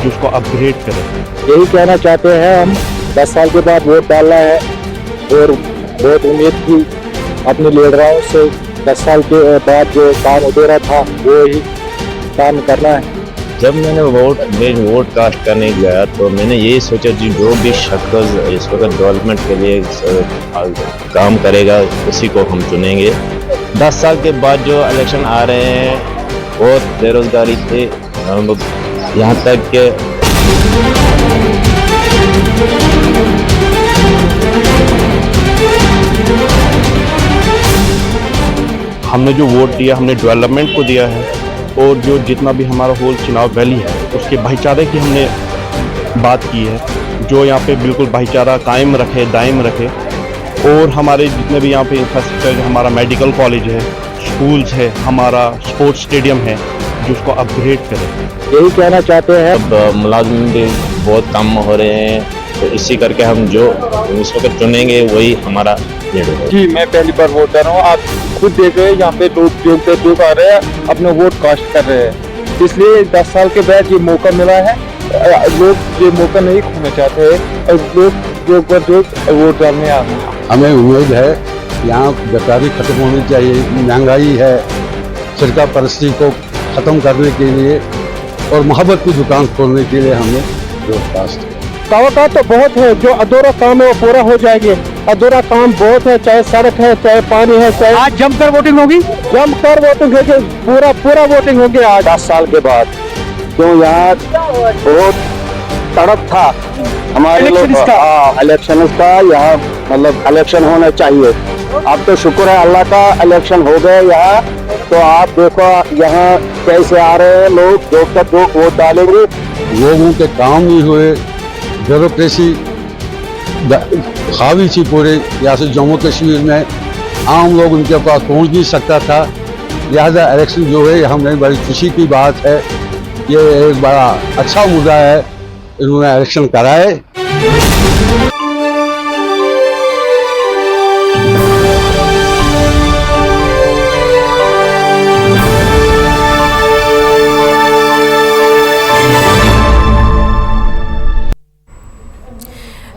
S5: जिसको अपग्रेड करें।
S11: यही कहना चाहते हैं हम। 10 साल के बाद वोट डालना है और बहुत उम्मीद की अपने लीडरों से 10 साल के बाद जो काम अधूरा था वो ही काम करना है।
S12: जब मैंने वोट कास्ट करने गया तो मैंने यही सोचा जी जो भी शख्स इस वक्त डेवलपमेंट के लिए काम करेगा उसी को हम चुनेंगे। 10 साल के बाद जो इलेक्शन आ रहे हैं, बहुत बेरोजगारी से हम लोग यहाँ तक कि हमने जो वोट दिया हमने डेवलपमेंट को दिया है, और जो जितना भी हमारा होल चुनाव वैली है उसके भाईचारे की हमने बात की है, जो यहाँ पे बिल्कुल भाईचारा कायम रखे, दायम रखे, और हमारे जितने भी यहाँ पे इंफ्रास्ट्रक्चर, हमारा मेडिकल कॉलेज है, स्कूल्स है, हमारा स्पोर्ट्स स्टेडियम है, जिसको अपग्रेड करें।
S11: यही कहना चाहते हैं।
S12: अब मुलाजिम भी बहुत कम हो रहे हैं, तो इसी करके हम जो इस वक्त चुनेंगे वही हमारा लीडर है।
S11: जी, मैं पहली बार वोट कर रहा हूँ। आप खुद देख रहे हैं यहाँ पे लोग आ रहे हैं, अपने वोट कास्ट कर रहे हैं। इसलिए 10 साल के बाद ये मौका मिला है। लोग ये मौका नहीं खोना चाहते हैं और लोग जो वोट डालने आ रहे हैं।
S13: हमें उम्मीद है यहाँ बेकारी खत्म होनी चाहिए, महंगाई है, सरकार परस्ती को खत्म करने के लिए और मोहब्बत की दुकान खोलने के लिए हमने वोट कास्ट किया।
S11: तावका तो बहुत है, जो अधूरा काम है वो पूरा हो जाएंगे। अधूरा काम बहुत है, चाहे सड़क है, चाहे पानी है, चाहे आज जमकर वोटिंग होगी, जमकर वोटिंग होगी, पूरा वोटिंग होगी आज 10 साल के बाद। तो यहाँ बहुत तड़प था हमारे लोग इलेक्शन का, यहाँ मतलब इलेक्शन होना चाहिए। अब तो शुक्र है अल्लाह का, इलेक्शन हो गए यहाँ। तो आप देखो यहाँ कैसे आ रहे हैं लोग, जो वोट डालेंगे।
S13: लोगों के काम नहीं हुए, ब्यूरोक्रेसी खावी थी पूरे यहाँ से जम्मू कश्मीर में, आम लोग उनके पास पहुँच नहीं सकता था। लिहाजा इलेक्शन जो है हमें बड़ी खुशी की बात है, ये एक बड़ा अच्छा मुद्दा है, इन्होंने इलेक्शन कराए।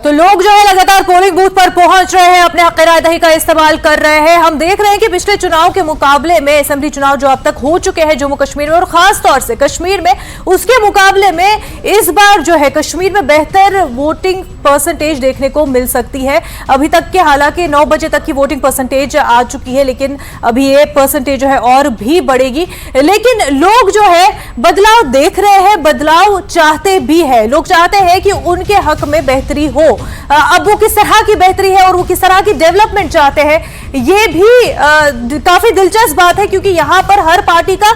S1: तो लोग जो है लगातार पोलिंग बूथ पर पहुंच रहे हैं, अपने हक राय दही का इस्तेमाल कर रहे हैं। हम देख रहे हैं कि पिछले चुनाव के मुकाबले में, असेंबली चुनाव जो अब तक हो चुके हैं जम्मू कश्मीर में और खास तौर से कश्मीर में, उसके मुकाबले में इस बार जो है कश्मीर में बेहतर वोटिंग परसेंटेज देखने को मिल सकती है। अभी तक के हालांकि 9 बजे तक की वोटिंग परसेंटेज आ चुकी है, लेकिन अभी ये परसेंटेज जो है और भी बढ़ेगी। लेकिन लोग जो है बदलाव देख रहे हैं, बदलाव चाहते भी है। लोग चाहते हैं कि उनके हक में बेहतरी हो। अब वो किस तरह की बेहतरी है और वो किस तरह की डेवलपमेंट चाहते हैं, ये भी काफी दिलचस्प बात है, क्योंकि यहां पर हर पार्टी का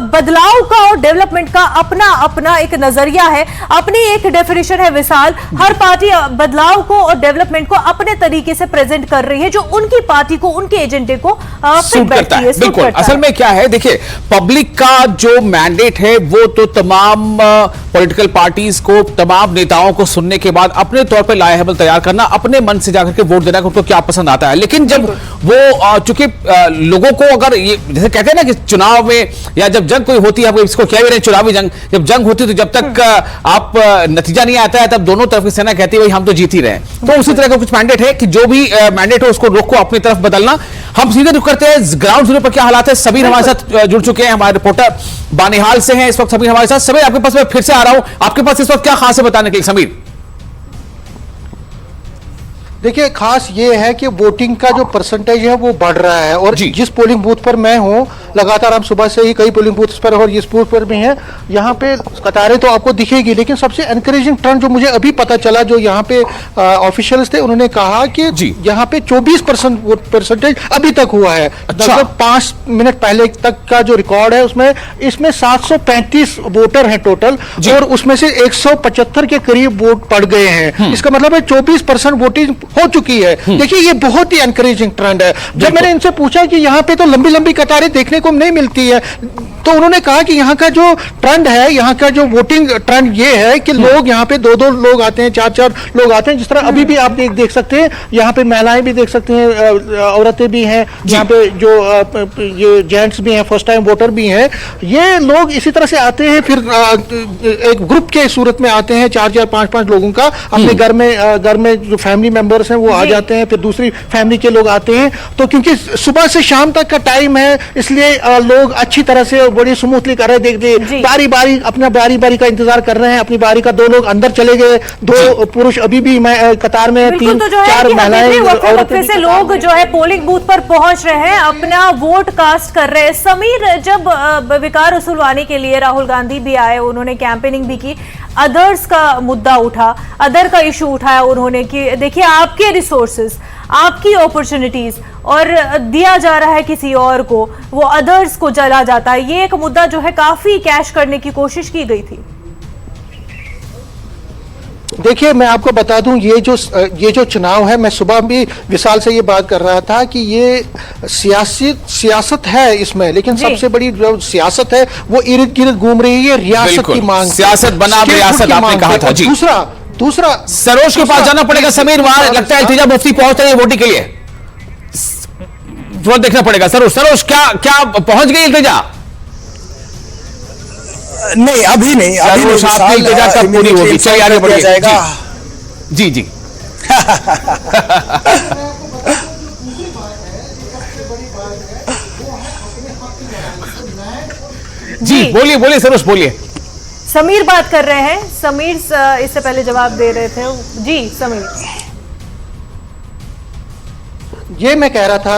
S1: बदलाव का और डेवलपमेंट का अपना अपना एक नजरिया है, अपनी एक डेफिनेशन है विशाल। हर पार्टी बदलाव को और डेवलपमेंट को अपने तरीके से प्रेजेंट कर रही है, जो उनकी पार्टी को, उनके एजेंडे को फिट बैठती है।
S14: बिल्कुल, असल में क्या है, देखिए पब्लिक का जो मैंडेट है वो तो तमाम पॉलिटिकल पार्टीज को, तमाम नेताओं को सुनने के बाद अपने तौर पर लायहमल तैयार करना, अपने मन से जाकर के वोट देना कि उनको क्या पसंद आता है। लेकिन जब वो चूंकि लोगों को अगर ये जैसे कहते हैं ना कि चुनाव में या जब जंग कोई होती है, आप इसको कह भी रहे चुनावी जंग, जब जंग होती है तो जब तक आप नतीजा नहीं आता है तब दोनों तरफ की सेना कहती है भाई हम तो जीत ही रहे हैं। तो उसी तरह का कुछ मैंडेट है कि जो भी मैंडेट हो उसको रुख को अपनी तरफ बदलना। हम सीधे रुख करते हैं ग्राउंड जीरो पर क्या हालात है। सबीर हमारे साथ जुड़ चुके हैं, हमारे रिपोर्टर बानिहाल से हैं इस वक्त सबीर हमारे साथ। सबीर आपके पास मैं फिर से आ रहा हूं, आपके पास इस वक्त क्या खास है बताने के लिए सबीर?
S3: देखिए खास ये है कि वोटिंग का जो परसेंटेज है वो बढ़ रहा है, और जिस पोलिंग बूथ पर मैं हूँ लगातार हम सुबह से ही कई पोलिंग बूथ पर और इस बूथ पर भी हैं, यहाँ पे कतारें तो आपको दिखेगी। लेकिन सबसे एनकरेजिंग ट्रेंड जो मुझे अभी पता चला, जो यहाँ पे ऑफिशियल्स थे उन्होंने कहा कि यहाँ पे 24% वोट परसेंटेज अभी तक हुआ है। लगभग 5 मिनट पहले तक का जो रिकॉर्ड है इसमें 735 वोटर हैं टोटल, और उसमें से 175 के करीब वोट पड़ गए हैं। इसका मतलब है 24% वोटिंग हो चुकी है। देखिए ये बहुत ही एनकरेजिंग ट्रेंड है। जब मैंने इनसे पूछा कि यहाँ पे तो लंबी लंबी कतारें देखने को नहीं मिलती है, तो उन्होंने कहा कि यहाँ का जो ट्रेंड है, यहाँ का जो वोटिंग ट्रेंड ये है कि लोग यहाँ पे 2-2 लोग आते हैं, 4-4 लोग आते हैं। जिस तरह अभी भी आप देख सकते हैं, यहाँ पे महिलाएं भी देख सकते हैं, औरतें भी हैं, यहाँ पे जो ये जेंट्स भी हैं, फर्स्ट टाइम वोटर भी हैं। ये लोग इसी तरह से आते हैं, फिर एक ग्रुप के सूरत में आते हैं, 4-4, 5-5 लोगों का अपने घर में जो फैमिली मेंबर्स हैं वो आ जाते हैं, फिर दूसरी फैमिली के लोग आते हैं। तो क्योंकि सुबह से शाम तक का टाइम है, इसलिए लोग अच्छी तरह से बड़ी स्मूथली कर रहे, देखते बारी बारी अपना बारी का इंतजार कर रहे हैं, अपनी बारी का। 2 लोग अंदर चले गए, 2 पुरुष अभी भी कतार में, 3-4 महिलाएं
S1: वक्त से लोग जो है पोलिंग बूथ पर पहुंच रहे हैं, अपना वोट कास्ट कर रहे हैं। समीर, जब विकार वसूलवाने के लिए राहुल गांधी भी आए, उन्होंने कैंपेनिंग भी की, अदर्स का मुद्दा उठा, अदर का इशू उठाया उन्होंने कि देखिए आपके रिसोर्सेज, आपकी अपॉर्चुनिटीज और दिया जा रहा है किसी और को, वो अदर्स को चला जाता है। ये एक मुद्दा जो है काफी कैश करने की कोशिश की गई थी।
S3: देखिए मैं आपको बता दूं, ये जो चुनाव है, मैं सुबह भी विशाल से ये बात कर रहा था कि ये सियासत है इसमें, लेकिन सबसे बड़ी जो सियासत है वो इर्द गिर्द घूम रही है रियासत की मांग।
S14: सियासत बनाम रियासत आपने कहा था जी।
S3: दूसरा
S14: सरोज के पास जाना पड़ेगा। समीर, वहां लगता है इल्तिजा मुफ्ती पहुंच रही है वोटिंग के लिए, थोड़ा देखना पड़ेगा। सरोज क्या पहुंच गई इल्तिजा?
S19: नहीं, अभी नहीं, अभी
S14: इल्तिजा कब पूरी होगी? चलिए आगे बढ़िए जाएगा। जी जी जी बोलिए सरोज, बोलिए।
S1: समीर बात कर रहे हैं, समीर इससे पहले जवाब दे रहे थे। जी समीर,
S3: ये मैं कह रहा था,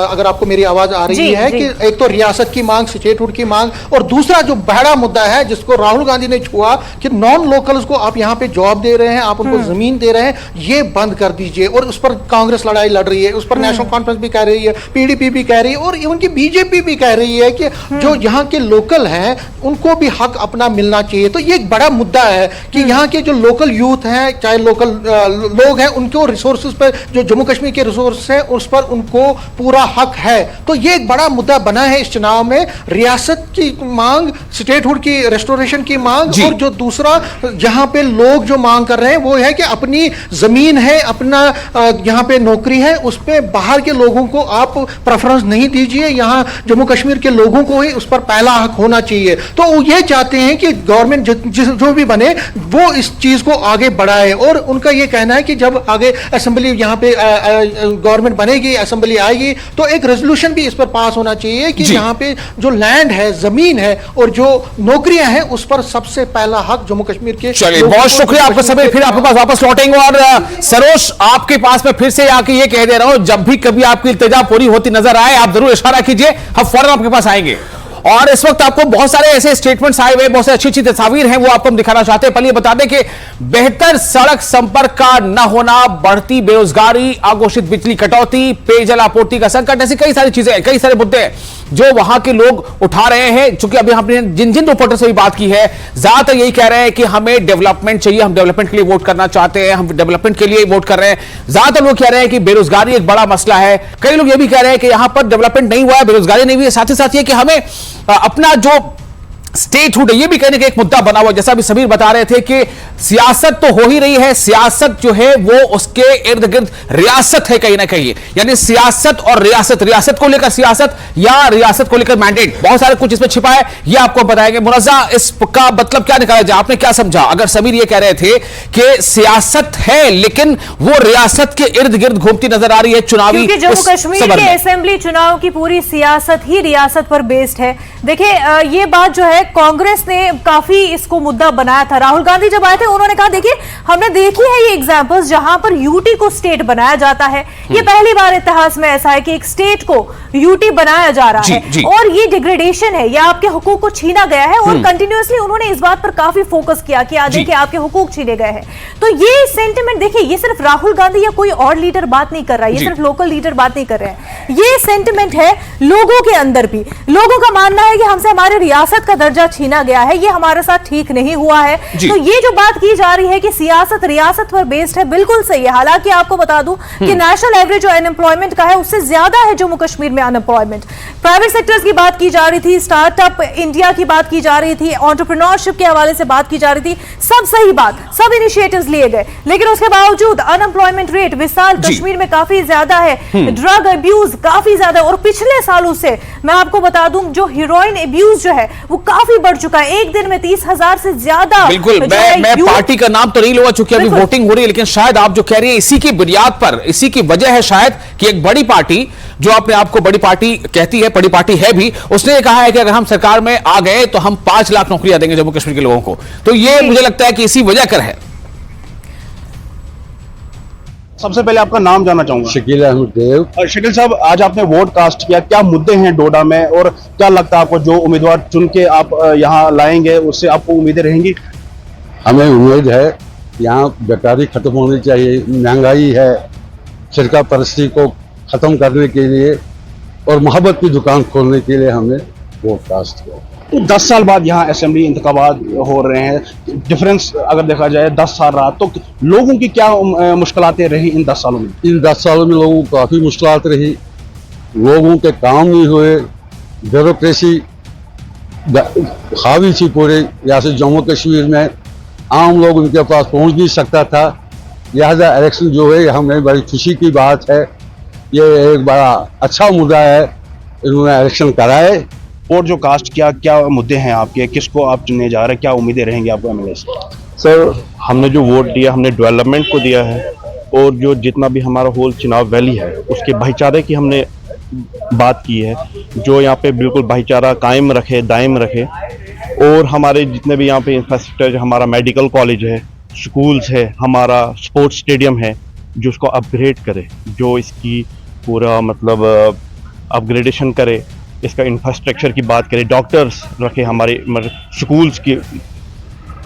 S3: अगर आपको मेरी आवाज आ रही है, कि एक तो रियासत की मांग, स्टेटहुड की मांग, और दूसरा जो बड़ा मुद्दा है जिसको राहुल गांधी ने छुआ कि नॉन लोकल्स को आप यहाँ पे जॉब दे रहे हैं, आप उनको जमीन दे रहे हैं, ये बंद कर दीजिए। और उस पर कांग्रेस लड़ाई लड़ रही है, उस पर नेशनल कॉन्फ्रेंस भी कह रही है, पीडीपी भी कह रही है, और इवन की बीजेपी भी कह रही है कि जो यहाँ के लोकल हैं उनको भी हक अपना मिलना चाहिए। तो ये एक बड़ा मुद्दा है कि यहाँ के जो लोकल यूथ हैं, चाहे लोकल लोग हैं, उनको रिसोर्सेज पर, जो जम्मू कश्मीर के रिसोर्स हैं उस पर उनको पूरा हक है। तो ये एक बड़ा मुद्दा बना है इस चुनाव में, रियासत की मांग, स्टेटहुड की रेस्टोरेशन की मांग, और जो दूसरा यहाँ पे लोग जो मांग कर रहे हैं वो है कि अपनी जमीन है, अपना यहाँ पे नौकरी है, उस पे बाहर के लोगों को आप प्रेफरेंस नहीं दीजिए, यहाँ जम्मू कश्मीर के लोगों को ही उस पर पहला हक होना चाहिए। तो वो ये चाहते हैं कि गवर्नमेंट जो भी बने वो इस चीज को आगे बढ़ाए, और उनका ये कहना है कि जब आगे असेंबली यहाँ पे गवर्नमेंट बनेगी, असेंबली आएगी, तो एक रेजोल्यूशन भी इस पर पास होना चाहिए कि यहाँ पे जो लैंड है, जमीन है और जो नौकरियां हैं उस पर सबसे पहला हक जम्मू कश्मीर के।
S14: चलिए, बहुत शुक्रिया आपका समय, फिर आपके पास वापस लौटेंगे। और सरोज, आपके पास मैं फिर से आके ये कह दे रहा हूं, जब भी कभी आपकी इल्तिजा पूरी होती नजर आए आप जरूर इशारा कीजिए, हम फौरन आपके पास आएंगे। और इस वक्त आपको बहुत सारे ऐसे स्टेटमेंट्स आए हुए, बहुत सारी अच्छी तस्वीर हैं, वो आपको हम दिखाना चाहते हैं। पहले बता दें कि बेहतर सड़क संपर्क का न होना, बढ़ती बेरोजगारी, अघोषित बिजली कटौती, पेयजल आपूर्ति का संकट, ऐसी कई सारी चीजें, कई सारे मुद्दे जो वहां के लोग उठा रहे हैं। चूंकि अभी हमने जिन जिन रिपोर्टर से भी बात की है, ज्यादातर यही कह रहे हैं कि हमें डेवलपमेंट चाहिए, हम डेवलपमेंट के लिए वोट करना चाहते हैं, हम डेवलपमेंट के लिए वोट कर रहे हैं। ज्यादातर लोग कह रहे हैं कि बेरोजगारी एक बड़ा मसला है। कई लोग ये भी कह रहे हैं कि यहां पर डेवलपमेंट नहीं हुआ है, बेरोजगारी नहीं हुई है, साथ ही साथ ये कि हमें अपना जो स्टेटहुड है ये भी कहने का एक मुद्दा बना हुआ। जैसा अभी समीर बता रहे थे कि सियासत तो हो ही रही है, सियासत जो है वो उसके इर्द गिर्द रियासत है कहीं ना कहीं, यानी सियासत और रियासत, रियासत को लेकर सियासत या रियासत को लेकर मैंडेट, बहुत सारे कुछ इसमें छिपा है, ये आपको बताएंगे। मुनज़्ज़ा, इसका मतलब क्या निकाला जाए, आपने क्या समझा? अगर समीर ये कह रहे थे कि सियासत है लेकिन वो रियासत के इर्द गिर्द घूमती नजर आ रही है चुनावी,
S1: क्योंकि जम्मू कश्मीर के असेंबली चुनाव की पूरी सियासत ही रियासत पर बेस्ड है। देखिए, ये बात जो है कांग्रेस ने काफी इसको मुद्दा बनाया था। राहुल गांधी जब आए थे उन्होंने कहा देखिए हमने देखी है ये एग्जांपल्स जहां पर यूटी को स्टेट बनाया जाता है, ये पहली बार इतिहास में ऐसा है कि एक स्टेट को यूटी बनाया जा रहा है और ये डिग्रेडेशन है, या आपके हुकूक को छीना गया है। और कंटिन्यूअसली उन्होंने इस बात पर काफी फोकस किया कि आज देखिए आपके हुकूक छीने गए हैं। तो ये सेंटिमेंट देखिए, ये सिर्फ राहुल गांधी या कोई और लीडर बात नहीं कर रहा है, ये सिर्फ लोकल लीडर बात नहीं कर रहे हैं, ये सेंटिमेंट है लोगों के अंदर भी। लोगों का मानना है कि हमसे हमारे रियासत का दर्जा छीना गया है, ये हमारे साथ ठीक नहीं हुआ है। तो ये जो बात की जा रही है कि सियासत रियासत पर बेस्ड है, बिल्कुल सही है। हालांकि आपको बता दूं कि नेशनल एवरेज जो अनएम्प्लॉयमेंट का है उससे ज्यादा है जम्मू कश्मीर में अनएम्प्लॉयमेंट। प्राइवेट सेक्टर्स की बात की जा रही थी, स्टार्टअप इंडिया की बात की जा रही थी, एंटरप्रेन्योरशिप के हवाले से बात की जा रही थी, सब सही बात, सब इनिशिएटिव्स लिए गए, लेकिन उसके बावजूद अनएम्प्लॉयमेंट रेट विशाल कश्मीर में काफी ज्यादा है, ड्रग अब्यूज काफी ज्यादा, और पिछले सालों से मैं आपको बता दूं जो हीरोइन अब्यूज जो है वो काफी बढ़ चुका है। एक दिन में 30,000 से ज्यादा।
S14: बिल्कुल, मैं पार्टी का नाम तो नहीं लूंगा चूंकि अभी वोटिंग हो रही है, लेकिन शायद आप जो कह रही है इसी की बुनियाद पर, इसी की वजह है शायद कि एक बड़ी पार्टी जो अपने आप को बड़ी पार्टी कहती है, बड़ी पार्टी है भी, उसने ये कहा है कि अगर हम सरकार में आ गए तो हम 5 लाख नौकरियां देंगे जम्मू कश्मीर के लोगों को। तो ये मुझे लगता है कि इसी वजह कर है।
S8: सबसे पहले आपका नाम जानना चाहूंगा।
S13: शकील अहमद देव।
S8: शकील साहब, आज आपने वोट कास्ट किया, क्या मुद्दे हैं डोडा में और क्या लगता है आपको जो उम्मीदवार चुन के आप यहाँ लाएंगे उससे आपको उम्मीदें रहेंगी?
S13: हमें उम्मीद है यहाँ बेकारी खत्म होनी चाहिए, महंगाई है, फिरका परस्ती को खत्म करने के लिए और मोहब्बत की दुकान खोलने के लिए हमने वोट कास्ट किया।
S8: तो 10 साल बाद यहाँ असेंबली इंतखाबात हो रहे हैं, डिफरेंस अगर देखा जाए 10 साल रहा, तो लोगों की क्या मुश्किलातें रही इन 10 सालों में?
S13: इन 10 सालों में लोगों को काफ़ी मुश्किलात रही, लोगों के काम नहीं हुए, ब्यूरोक्रेसी हावी थी पूरे रियासत जम्मू कश्मीर में, आम लोग उनके पास पहुँच नहीं सकता था। लिहाजा इलेक्शन जो है हमें बड़ी खुशी की बात है, ये एक बड़ा अच्छा मुद्दा है, इन्होंने इलेक्शन कराए।
S8: वोट जो कास्ट किया, क्या मुद्दे हैं आपके, किसको आप चुनने जा रहे हैं, क्या उम्मीदें रहेंगी आपको एमएलए से?
S22: सर, हमने जो वोट दिया हमने डेवलपमेंट को दिया है, और जो जितना भी हमारा होल चुनाव वैली है उसके भाईचारे की हमने बात की है, जो यहाँ पे बिल्कुल भाईचारा कायम रखे, दायम रखे, और हमारे जितने भी यहाँ पे इंफ्रास्ट्रक्चर, हमारा मेडिकल कॉलेज है, स्कूल्स है, हमारा स्पोर्ट्स स्टेडियम है, जो उसको अपग्रेड करे, जो इसकी पूरा मतलब अपग्रेडेशन करे, इसका इंफ्रास्ट्रक्चर की बात करें, डॉक्टर्स रखे, हमारे स्कूल्स की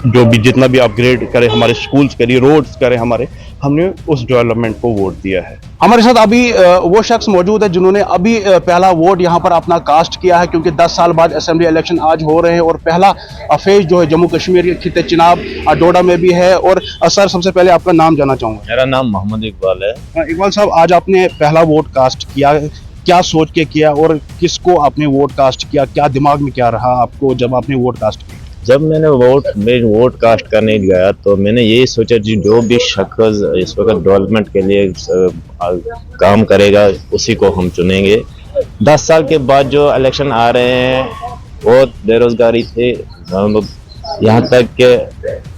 S22: जो भी जितना भी अपग्रेड करे, हमारे स्कूल्स करिए, रोड्स करे हमारे, हमने उस डेवलपमेंट को वोट दिया है।
S8: हमारे साथ अभी वो शख्स मौजूद है जिन्होंने अभी पहला वोट यहाँ पर अपना कास्ट किया है, क्योंकि 10 साल बाद असेंबली इलेक्शन आज हो रहे हैं और पहला फेज जो है जम्मू कश्मीर के खिते चिनाब डोडा में भी है। और सर, सबसे पहले आपका नाम जानना चाहूँगा।
S12: मेरा नाम मोहम्मद इकबाल है।
S8: इकबाल साहब, आज आपने पहला वोट कास्ट किया, क्या सोच के किया और किसको आपने वोट कास्ट किया, क्या दिमाग में क्या रहा आपको जब आपने वोट कास्ट किया?
S12: जब मैंने वोट कास्ट करने गया तो मैंने यही सोचा जी जो भी शख्स इस वक्त डेवलपमेंट के लिए काम करेगा उसी को हम चुनेंगे। 10 साल के बाद जो इलेक्शन आ रहे हैं बहुत बेरोजगारी थे, यहाँ तक के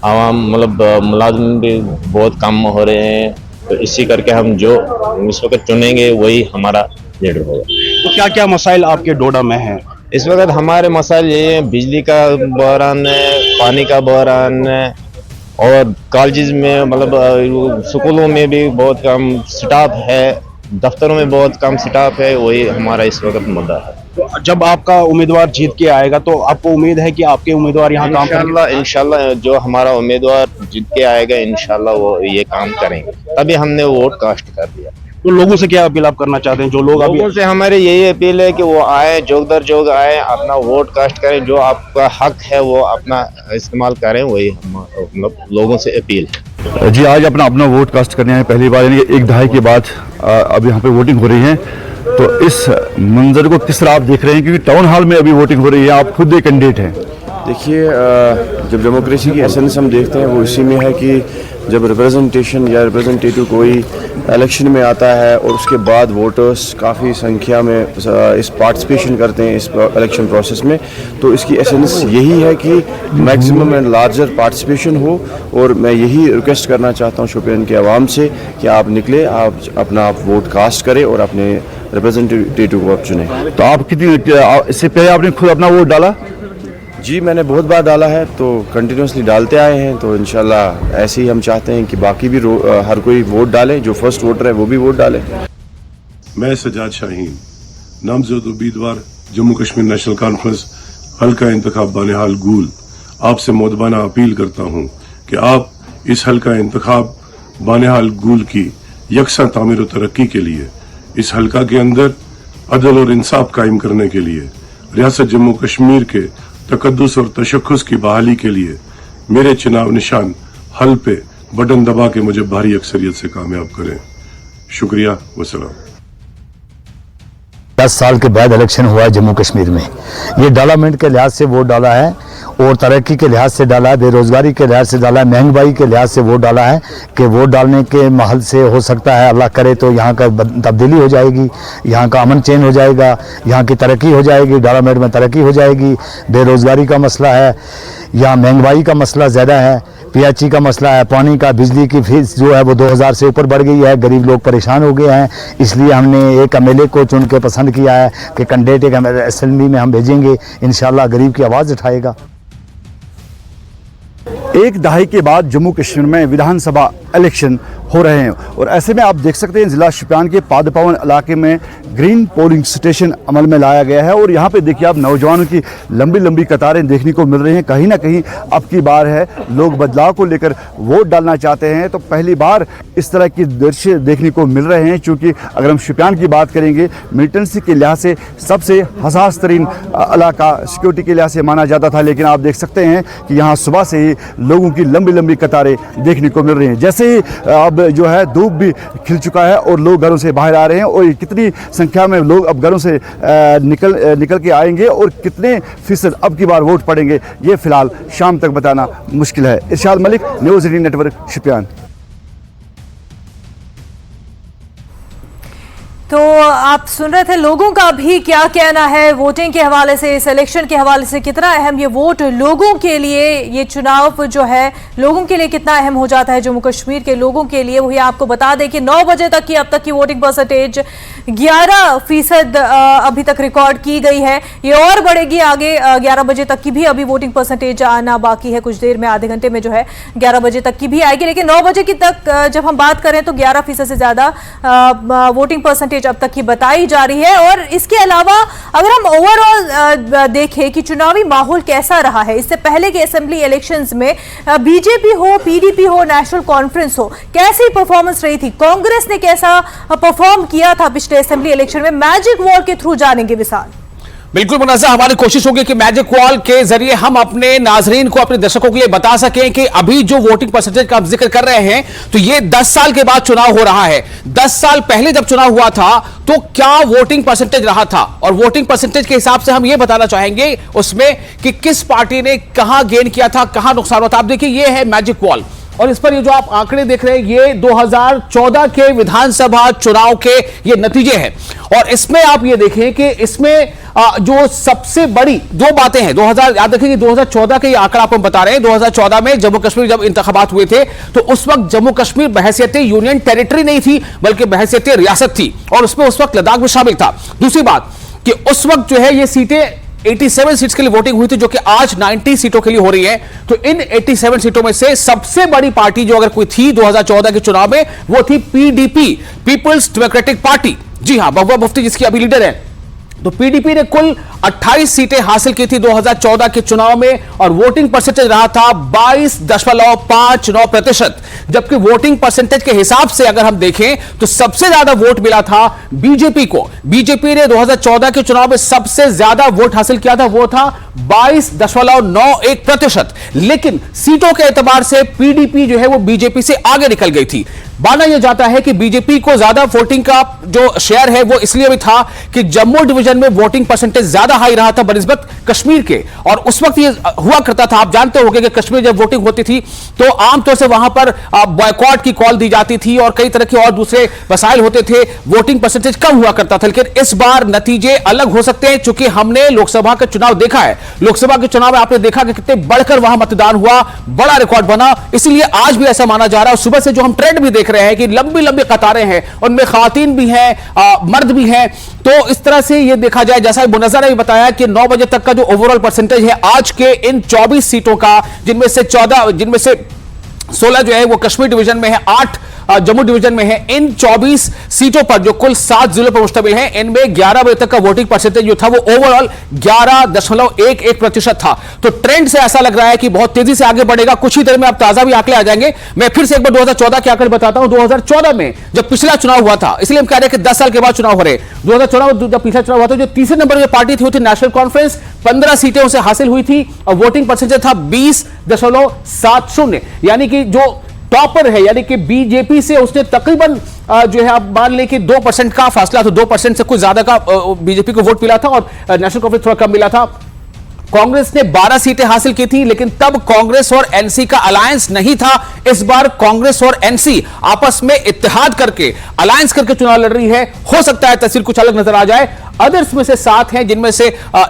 S12: आवाम मतलब मुलाजिम भी बहुत कम हो रहे हैं, तो इसी करके हम जो इस वक्त चुनेंगे वही हमारा लीडर होगा।
S8: तो क्या क्या मसाइल आपके डोडा में हैं?
S12: इस वक्त हमारे मसाइल ये हैं, बिजली का बहरान है, पानी का बहरान है, और कॉलेज में मतलब स्कूलों में भी बहुत कम स्टाफ है, दफ्तरों में बहुत कम स्टाफ है, वही हमारा इस वक्त मुद्दा है।
S8: तो जब आपका उम्मीदवार जीत के आएगा तो आपको उम्मीद है कि आपके उम्मीदवार यहाँ काम करेंगे?
S12: इंशाल्लाह जो हमारा उम्मीदवार जीत के आएगा इंशाल्लाह वो ये काम करेंगे, तभी हमने वोट कास्ट कर दिया।
S8: तो लोगों से क्या अपील आप करना चाहते हैं? जो लोगों
S12: से हमारी यही अपील है कि वो आए, जोग दर जोग आए, अपना वोट कास्ट करें, जो आपका हक है वो अपना इस्तेमाल करें, वही मतलब लोगों से अपील है।
S23: जी, आज अपना वोट कास्ट करने आए पहली बार, यानी एक दहाई के बाद अब यहाँ पे वोटिंग हो रही है। तो इस मंजर को किस तरह आप देख रहे हैं, क्योंकि टाउन हॉल में अभी वोटिंग हो रही है, आप खुद एक कैंडिडेट हैं?
S24: देखिए, जब डेमोक्रेसी की एसेंस हम देखते हैं वो इसी में है कि जब रिप्रेजेंटेशन या रिप्रेजेंटेटिव कोई इलेक्शन में आता है और उसके बाद वोटर्स काफ़ी संख्या में इस पार्टिसिपेशन करते हैं इस इलेक्शन प्रोसेस में, तो इसकी एसेंस यही है कि मैक्सिमम एंड लार्जर पार्टिसिपेशन हो। और मैं यही रिक्वेस्ट करना चाहता हूँ शोपियान के आवाम से कि आप निकले, आप अपना वोट कास्ट करें और अपने रिप्रेजेंटेटिव को आप चुनें।
S23: तो आप कितनी इससे पहले आपने खुद अपना वोट डाला?
S24: जी, मैंने बहुत बार डाला है, तो कंटिन्यूसली डालते आए हैं, तो इंशाल्लाह ऐसे ही हम चाहते हैं कि बाकी भी हर कोई वोट डाले, जो फर्स्ट वोटर है वो भी वोट डाले।
S25: मैं सजाद शाहीन, नामजद उम्मीदवार जम्मू कश्मीर नेशनल कॉन्फ्रेंस हल्का इंतखाब बानिहाल गूल, आपसे मोदबाना अपील करता हूँ कि आप इस हल्का इंतखाब बानिहाल गूल की यकसा तामीर और तरक्की के लिए, इस हल्का के अंदर अदल और इंसाफ कायम करने के लिए, रियासत जम्मू कश्मीर के तकद्दुस और तशख्खुस की बहाली के लिए मेरे चुनाव निशान हल पे बटन दबा के मुझे भारी अक्सरियत से कामयाब करें। शुक्रिया, वसलाम।
S23: 10 साल के बाद इलेक्शन हुआ है जम्मू कश्मीर में, ये डेवलपमेंट के लिहाज से वोट डाला है और तरक्की के लिहाज से डाला है, बेरोजगारी के लिहाज से डाला है, महंगाई के लिहाज से वोट डाला है कि वोट डालने के महल से हो सकता है अल्लाह करे तो यहाँ का तब्दीली हो जाएगी, यहाँ का अमन चैन हो जाएगा, यहाँ की तरक्की हो जाएगी, डेवलपमेंट में तरक्की हो जाएगी। बेरोजगारी का मसला है, यहाँ महंगाई का मसला ज़्यादा है, पीएचई का मसला है, पानी का, बिजली की फीस जो है वो 2000 से ऊपर बढ़ गई है, गरीब लोग परेशान हो गए हैं। इसलिए हमने एक एमएलए को चुन के पसंद किया है कि कैंडिडेट एक असेंबली में हम भेजेंगे, इंशाल्लाह गरीब की आवाज़ उठाएगा। एक दहाई के बाद जम्मू कश्मीर में विधानसभा इलेक्शन हो रहे हैं और ऐसे में आप देख सकते हैं ज़िला शोपियान के पादपावन इलाके में ग्रीन पोलिंग स्टेशन अमल में लाया गया है और यहाँ पे देखिए आप नौजवानों की लंबी लंबी कतारें देखने को मिल रही हैं। कहीं ना कहीं अब की बार है, लोग बदलाव को लेकर वोट डालना चाहते हैं, तो पहली बार इस तरह की दृश्य देखने को मिल रहे हैं। क्योंकि अगर हम शोपियान की बात करेंगे, मिलिटेंसी के लिहाज से सबसे हसास तरीन इलाका सिक्योरिटी के लिहाज से माना जाता था, लेकिन आप देख सकते हैं कि यहाँ सुबह से ही लोगों की लंबी लंबी कतारें देखने को मिल रही हैं। जैसे ही अब जो है धूप भी खिल चुका है और लोग घरों से बाहर आ रहे हैं और कितनी संख्या में लोग अब घरों से निकल के आएंगे और कितने फीसद अब की बार वोट पड़ेंगे, ये फिलहाल शाम तक बताना मुश्किल है। इरशाद मलिक, न्यूज़ 18 नेटवर्क, शोपियान।
S1: तो आप सुन रहे थे लोगों का भी क्या कहना है वोटिंग के हवाले से, इस इलेक्शन के हवाले से कितना अहम ये वोट लोगों के लिए, ये चुनाव जो है लोगों के लिए कितना अहम हो जाता है जम्मू कश्मीर के लोगों के लिए। वही आपको बता दें कि 9 बजे तक की अब तक की वोटिंग परसेंटेज 11% अभी तक रिकॉर्ड की गई है। ये और बढ़ेगी आगे, 11 बजे तक की भी अभी वोटिंग परसेंटेज आना बाकी है, कुछ देर में, आधे घंटे में जो है 11 बजे तक की भी आएगी। लेकिन 9 बजे की तक जब हम बात करें तो 11% से ज्यादा वोटिंग परसेंटेज अब तक की बताई जा रही है। और इसके अलावा अगर हम ओवरऑल देखें कि चुनावी माहौल कैसा रहा है इससे पहले के असेंबली इलेक्शंस में, बीजेपी हो, पीडीपी हो, नेशनल कॉन्फ्रेंस हो, कैसी परफॉर्मेंस रही थी, कांग्रेस ने कैसा परफॉर्म किया था पिछले असेंबली इलेक्शन में, मैजिक वॉल के थ्रू जानेंगे विशाल।
S14: बिल्कुल मुनज़्ज़ा, हमारी कोशिश होगी कि मैजिक वॉल के जरिए हम अपने नाजरीन को, अपने दर्शकों के लिए बता सकें कि अभी जो वोटिंग परसेंटेज का आप जिक्र कर रहे हैं तो ये 10 साल के बाद चुनाव हो रहा है। 10 साल पहले जब चुनाव हुआ था तो क्या वोटिंग परसेंटेज रहा था, और वोटिंग परसेंटेज के हिसाब से हम ये बताना चाहेंगे उसमें कि किस पार्टी ने कहां गेन किया था, कहां नुकसान हुआ था। आप देखिए ये है मैजिक वॉल और इस पर ये जो आप आंकड़े देख रहे हैं ये 2014 के विधानसभा चुनाव के ये नतीजे हैं। और इसमें आप ये देखें कि इसमें जो सबसे बड़ी दो बातें हैं, 2000 याद रखिए कि 2014 के ये आंकड़ा आपको बता रहे हैं। 2014 में जम्मू कश्मीर जब इंतखाबात हुए थे तो उस वक्त जम्मू कश्मीर बहैसियत यूनियन टेरिटरी नहीं थी बल्कि बहैसियत रियासत थी और उसमें उस वक्त लद्दाख भी शामिल था। दूसरी बात कि उस वक्त जो है ये सीटें 87 सीट्स के लिए वोटिंग हुई थी जो कि आज 90 सीटों के लिए हो रही है। तो इन 87 सीटों में से सबसे बड़ी पार्टी जो अगर कोई थी 2014 के चुनाव में वो थी पीडीपी, पीपल्स डेमोक्रेटिक पार्टी। जी हां, महबूबा मुफ्ती जिसकी अभी लीडर है। तो पीडीपी ने कुल 28 सीटें हासिल की थी 2014 के चुनाव में और वोटिंग परसेंटेज रहा था 22.59%। जबकि वोटिंग परसेंटेज के हिसाब से अगर हम देखें तो सबसे ज्यादा वोट मिला था बीजेपी को। बीजेपी ने 2014 के चुनाव में सबसे ज्यादा वोट हासिल किया था, वो था 22.91%। लेकिन सीटों के एतबार से पीडीपी जो है वो बीजेपी से आगे निकल गई थी। माना यह जाता है कि बीजेपी को ज्यादा वोटिंग का जो शेयर है वो इसलिए भी था कि जम्मू डिवीजन में वोटिंग परसेंटेज ज्यादा हाई रहा था बनिस्बत कश्मीर के। और उस वक्त ये हुआ करता था, आप जानते होंगे कि कश्मीर जब वोटिंग होती थी तो आमतौर से वहां पर बॉयकॉट की कॉल दी जाती थी और कई तरह के और दूसरे मसाइल होते थे, वोटिंग परसेंटेज कम हुआ करता था। लेकिन इस बार नतीजे अलग हो सकते हैं चूंकि हमने लोकसभा का चुनाव देखा है। लोकसभा के चुनाव में आपने देखा कि कितने बढ़कर वहां मतदान हुआ, बड़ा रिकॉर्ड बना। इसलिए आज भी ऐसा माना जा रहा है। सुबह से जो हम ट्रेंड भी देख रहे हैं कि लंबी लंबी कतारें हैं, उनमें खवातीन भी हैं, मर्द भी हैं। तो इस तरह से ये देखा जाए, जैसा मुनज़्ज़र ने बताया कि 9 बजे तक का जो ओवरऑल परसेंटेज है आज के इन 24 सीटों का, जिनमें से 16 जो है वो कश्मीर डिवीजन में है, 8 जम्मू डिवीजन में है। इन 24 सीटों पर जो कुल 7 जिलों पर मुश्तमिल है, इनमें 11 बजे तक का वोटिंग परसेंटेज जो था वो ओवरऑल 11.11% था। तो ट्रेंड से ऐसा लग रहा है कि बहुत तेजी से आगे बढ़ेगा। कुछ ही देर में अब ताजा भी आंकड़े आ जाएंगे। मैं फिर से एक बार 2014 के आंकड़े बताता हूं। 2014 में जब पिछला चुनाव हुआ था, इसलिए हम कह रहे हैं कि 10 साल के बाद चुनाव हो रहे। 2014 में जब पिछला चुनाव हुआ था, जो तीसरे नंबर की पार्टी थी वो थी नेशनल कॉन्फ्रेंस, 15 सीटें उसे हासिल हुई थी और वोटिंग परसेंटेज था 20.70, यानी कि जो टॉपर है यानी कि बीजेपी से उसने तकरीबन जो है आप मान लें कि 2% का फासला था, 2% से कुछ ज्यादा का बीजेपी को वोट मिला था और नेशनल कॉन्फ्रेंस थोड़ा कम मिला था। कांग्रेस ने 12 सीटें हासिल की थी, लेकिन तब कांग्रेस और एनसी का अलायंस नहीं था। इस बार कांग्रेस और एनसी आपस में इत्तेहाद करके, अलायंस करके चुनाव लड़ रही है। हो सकता है तस्वीर कुछ अलग नजर आ जाए। अदर्स में से 7 हैं, जिनमें से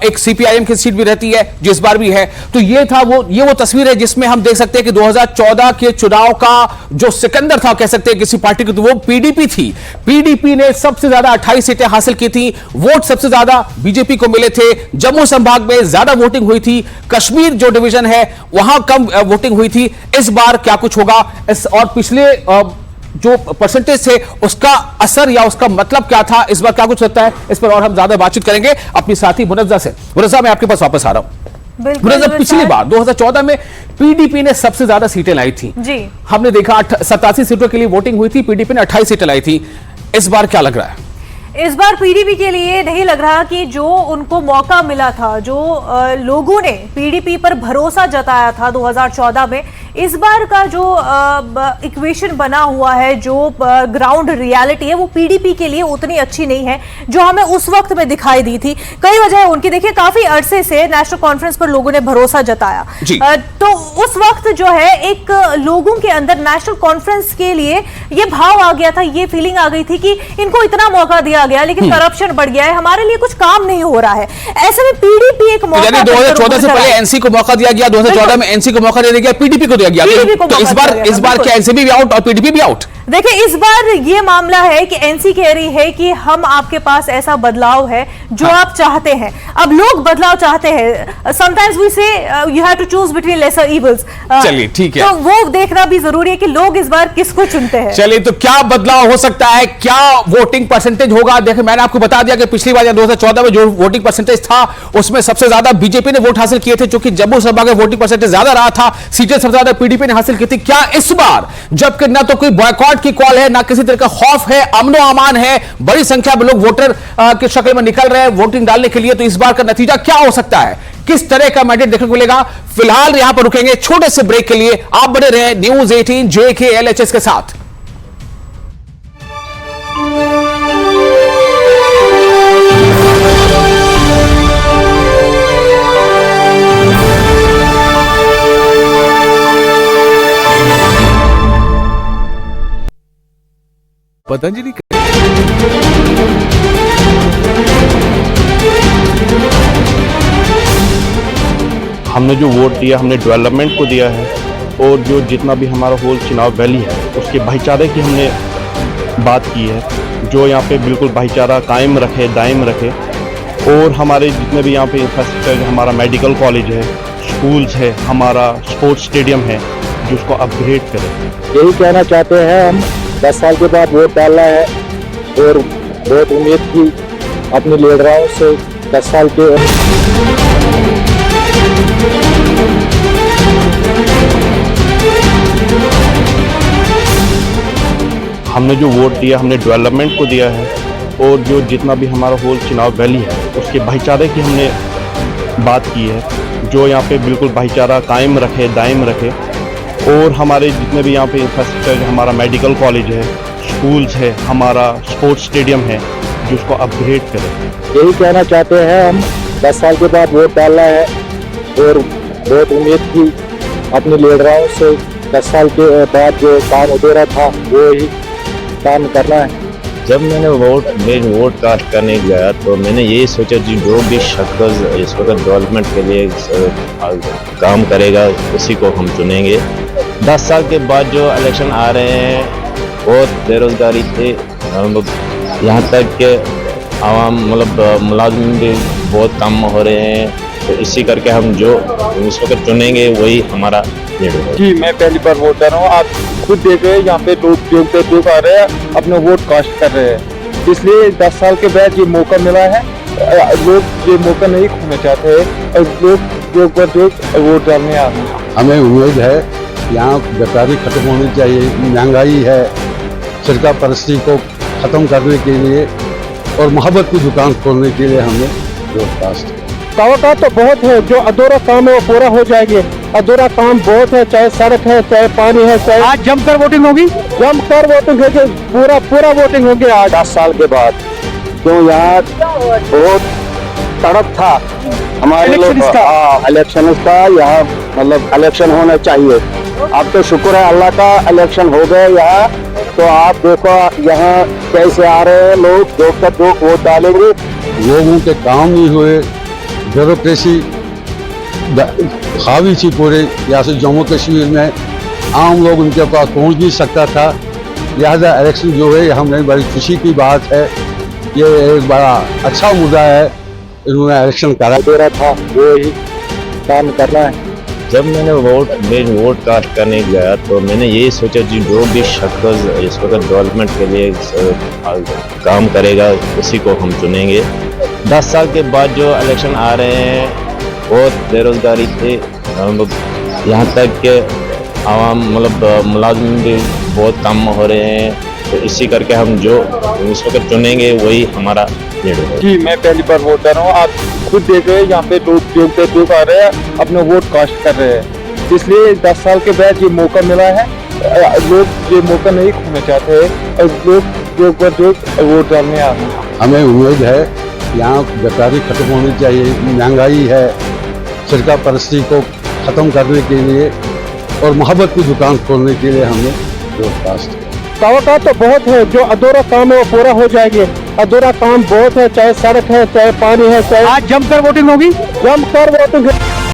S14: एक सीपीआईएम की सीट भी रहती है, जिस बार भी है। तो ये वो तस्वीर है जिसमें हम देख सकते हैं कि 2014 के चुनाव का जो सिकंदर था, कह सकते हैं किसी पार्टी की, तो वो पीडीपी थी। पीडीपी ने सबसे ज्यादा 28 सीटें हासिल की थी। वोट सबसे ज्यादा बीजेपी को मिले थे। जम्मू संभाग में ज्यादा वोटिंग हुई थी। कश्मीर जो डिवीजन है वहां कम वोटिंग हुई थी। इस बार क्या कुछ होगा, और पिछले जो परसेंटेज थे उसका असर या उसका मतलब क्या था, इस बार क्या कुछ लगता है, इस पर और हम ज्यादा बातचीत करेंगे अपनी साथी मुनव्वजा से। मुनव्वजा, मैं आपके पास वापस आ रहा हूं। मुनव्वजा, पिछली बार 2014 में पीडीपी ने सबसे ज्यादा सीटें लाई थी जी। हमने देखा 87 सीटों के लिए वोटिंग हुई थी, पीडीपी ने 28 सीटें लाई थी। इस बार क्या लग रहा है?
S1: इस बार पीडीपी के लिए नहीं लग रहा कि जो उनको मौका मिला था, जो लोगों ने पीडीपी पर भरोसा जताया था 2014 में, इस बार का जो इक्वेशन बना हुआ है, जो ग्राउंड रियलिटी है, वो पीडीपी के लिए उतनी अच्छी नहीं है जो हमें उस वक्त में दिखाई दी थी। कई वजह है उनकी। देखिए, काफी अरसे से नेशनल कॉन्फ्रेंस पर लोगों ने भरोसा जताया, तो उस वक्त जो है एक लोगों के अंदर नेशनल कॉन्फ्रेंस के लिए ये भाव आ गया था, ये फीलिंग आ गई थी कि इनको इतना मौका दिया गया लेकिन करप्शन बढ़ गया है, हमारे लिए कुछ काम नहीं हो रहा है। ऐसे में पीडीपी एक मौका,
S14: 2014 से पहले एनसी को मौका दिया गया, 2014 में एनसी को मौका दे दिया गया, पीडीपी को दिया गया। तो इस बार क्या एनसीपी भी आउट और पीडीपी भी आउट?
S1: देखिए, इस बार ये मामला है कि एनसी कह रही है कि हम आपके पास ऐसा बदलाव है जो आप चाहते हैं। अब लोग बदलाव चाहते हैं। Sometimes we say you have to choose between lesser evils.
S14: चलिए, ठीक है,
S1: तो वो देखना भी जरूरी है कि लोग इस बार किसको चुनते हैं।
S14: चलिए, तो क्या बदलाव हो सकता है, क्या वोटिंग परसेंटेज होगा? देखिए, मैंने आपको बता दिया कि पिछली बार 2014 में जो वोटिंग परसेंटेज था उसमें सबसे ज्यादा बीजेपी ने वोट हासिल किए थे, क्योंकि जम्मू संभाग में वोटिंग परसेंटेज ज्यादा रहा था। सीटें सबसे ज्यादा पीडीपी ने हासिल की थी। क्या इस बार, जबकि ना तो कोई बॉयकॉट की कॉल है, ना किसी तरह का खौफ है, अमनो अमान है, बड़ी संख्या में लोग वोटर की शक्ल में निकल रहे हैं वोटिंग डालने के लिए, तो इस बार का नतीजा क्या हो सकता है, किस तरह का मैंडेट देखने को मिलेगा? फिलहाल यहां पर रुकेंगे छोटे से ब्रेक के लिए। आप बने रहे न्यूज 18 JKLHS के साथ।
S4: पतंजलि
S22: हमने जो वोट दिया, हमने डेवलपमेंट को दिया है, और जो जितना भी हमारा होल चुनाव वैली है उसके भाईचारे की हमने बात की है, जो यहाँ पे बिल्कुल भाईचारा कायम रखे, दायम रखे, और हमारे जितने भी यहाँ पे इंफ्रास्ट्रक्चर, हमारा मेडिकल कॉलेज है, स्कूल्स है, हमारा स्पोर्ट्स स्टेडियम है, जिसको अपग्रेड करें।
S11: यही कहना चाहते हैं हम। 10 साल के बाद वोट डालना है और बहुत उम्मीद की अपने लीडरों से 10 साल के।
S22: हमने जो वोट दिया, हमने डेवलपमेंट को दिया है, और जो जितना भी हमारा होल चुनाव वैली है उसके भाईचारे की हमने बात की है, जो यहाँ पे बिल्कुल भाईचारा कायम रखे, दायम रखे, और हमारे जितने भी यहाँ पे इंफ्रास्ट्रक्चर, हमारा मेडिकल कॉलेज है, स्कूल्स है, हमारा स्पोर्ट्स स्टेडियम है, जिसको अपग्रेड करें।
S11: यही कहना चाहते हैं हम। 10 साल के बाद वोट डालना है और बहुत उम्मीद की अपने लीडरों से 10 साल के बाद जो काम अधूरा था वो ही काम करना है।
S12: जब मैंने वोट कास्ट करने गया तो मैंने यही सोचा कि जो भी शख्स इस वक्त डेवलपमेंट के लिए काम करेगा उसी को हम चुनेंगे। 10 साल के बाद जो इलेक्शन आ रहे हैं, बहुत बेरोजगारी से यहाँ तक के आवाम मुलाजिम भी बहुत कम हो रहे हैं, तो इसी करके हम जो इस वक्त चुनेंगे वही हमारा
S11: जी। मैं पहली बार वोट कर रहा हूँ। आप खुद देख रहे हैं यहाँ पे लोग आ रहे हैं, अपने वोट कास्ट कर रहे हैं। इसलिए 10 साल के बाद ये मौका मिला है। लोग ये मौका नहीं खोना चाहते हैं और लोग वोट डालने आ रहे हैं।
S13: हमें उम्मीद है यहाँ बेकारी खत्म होनी चाहिए, महंगाई है, सरकार परस्ती को ख़त्म करने के लिए और मोहब्बत की दुकान खोलने के लिए हमने वोट कास्ट किया।
S11: तवक्का तो बहुत है, जो अधूरा काम है वो पूरा हो जाएंगे। अधूरा काम बहुत है, चाहे सड़क है, चाहे पानी है, चाहे। आज जमकर वोटिंग होगी, जमकर वोटिंग होगी, पूरा वोटिंग होगी आज 10 साल के बाद। तो यहाँ बहुत तड़प था हमारे लोग इलेक्शन का, यहाँ मतलब इलेक्शन होना चाहिए। अब तो शुक्र है अल्लाह का, इलेक्शन हो गए यहाँ। तो आप देखो यहाँ कैसे आ रहे हैं लोग, जो वोट डालेंगे।
S13: लोगों के काम नहीं हुए, ब्यूरोक्रेसी हावी थी पूरे यहाँ से जम्मू कश्मीर में, आम लोग उनके पास पहुँच नहीं सकता था। लिहाजा इलेक्शन जो है हमें बड़ी खुशी की बात है, ये एक बड़ा अच्छा मुद्दा है, इन्होंने इलेक्शन करा
S11: दे रहा था, वो ही काम करना है।
S12: जब मैंने वोट कास्ट करने गया तो मैंने यही सोचा जी जो भी शख्स इस वक्त डेवलपमेंट के लिए काम करेगा उसी को हम चुनेंगे। 10 साल के बाद जो इलेक्शन आ रहे हैं बहुत बेरोजगारी से यहाँ तक के आवाम मतलब मुलाजिम भी बहुत कम हो रहे हैं, तो इसी करके हम जो इस वक्त चुनेंगे वही हमारा लीडर है।
S11: जी मैं पहली बार वोट कर रहा हूँ, आप खुद देख रहे हैं यहाँ पे लोग आ रहे हैं, अपने वोट कास्ट कर रहे हैं। इसलिए 10 साल के बाद ये मौका मिला है, लोग ये मौका नहीं खोना चाहते हैं और लोग जो वोट डालने आ रहे हैं।
S13: हमें उम्मीद है यहाँ बेकारी खत्म होनी चाहिए, महंगाई है, सरकार परस्ती को ख़त्म करने के लिए और मोहब्बत की दुकान खोलने के लिए हमने वोट कास्ट किया।
S11: तवक्का तो बहुत है, जो अधूरा काम है वो पूरा हो जाएंगे। अधूरा काम बहुत है, चाहे सड़क है, चाहे पानी है, चाहे
S14: आज जमकर वोटिंग होगी,
S11: जमकर वोटिंग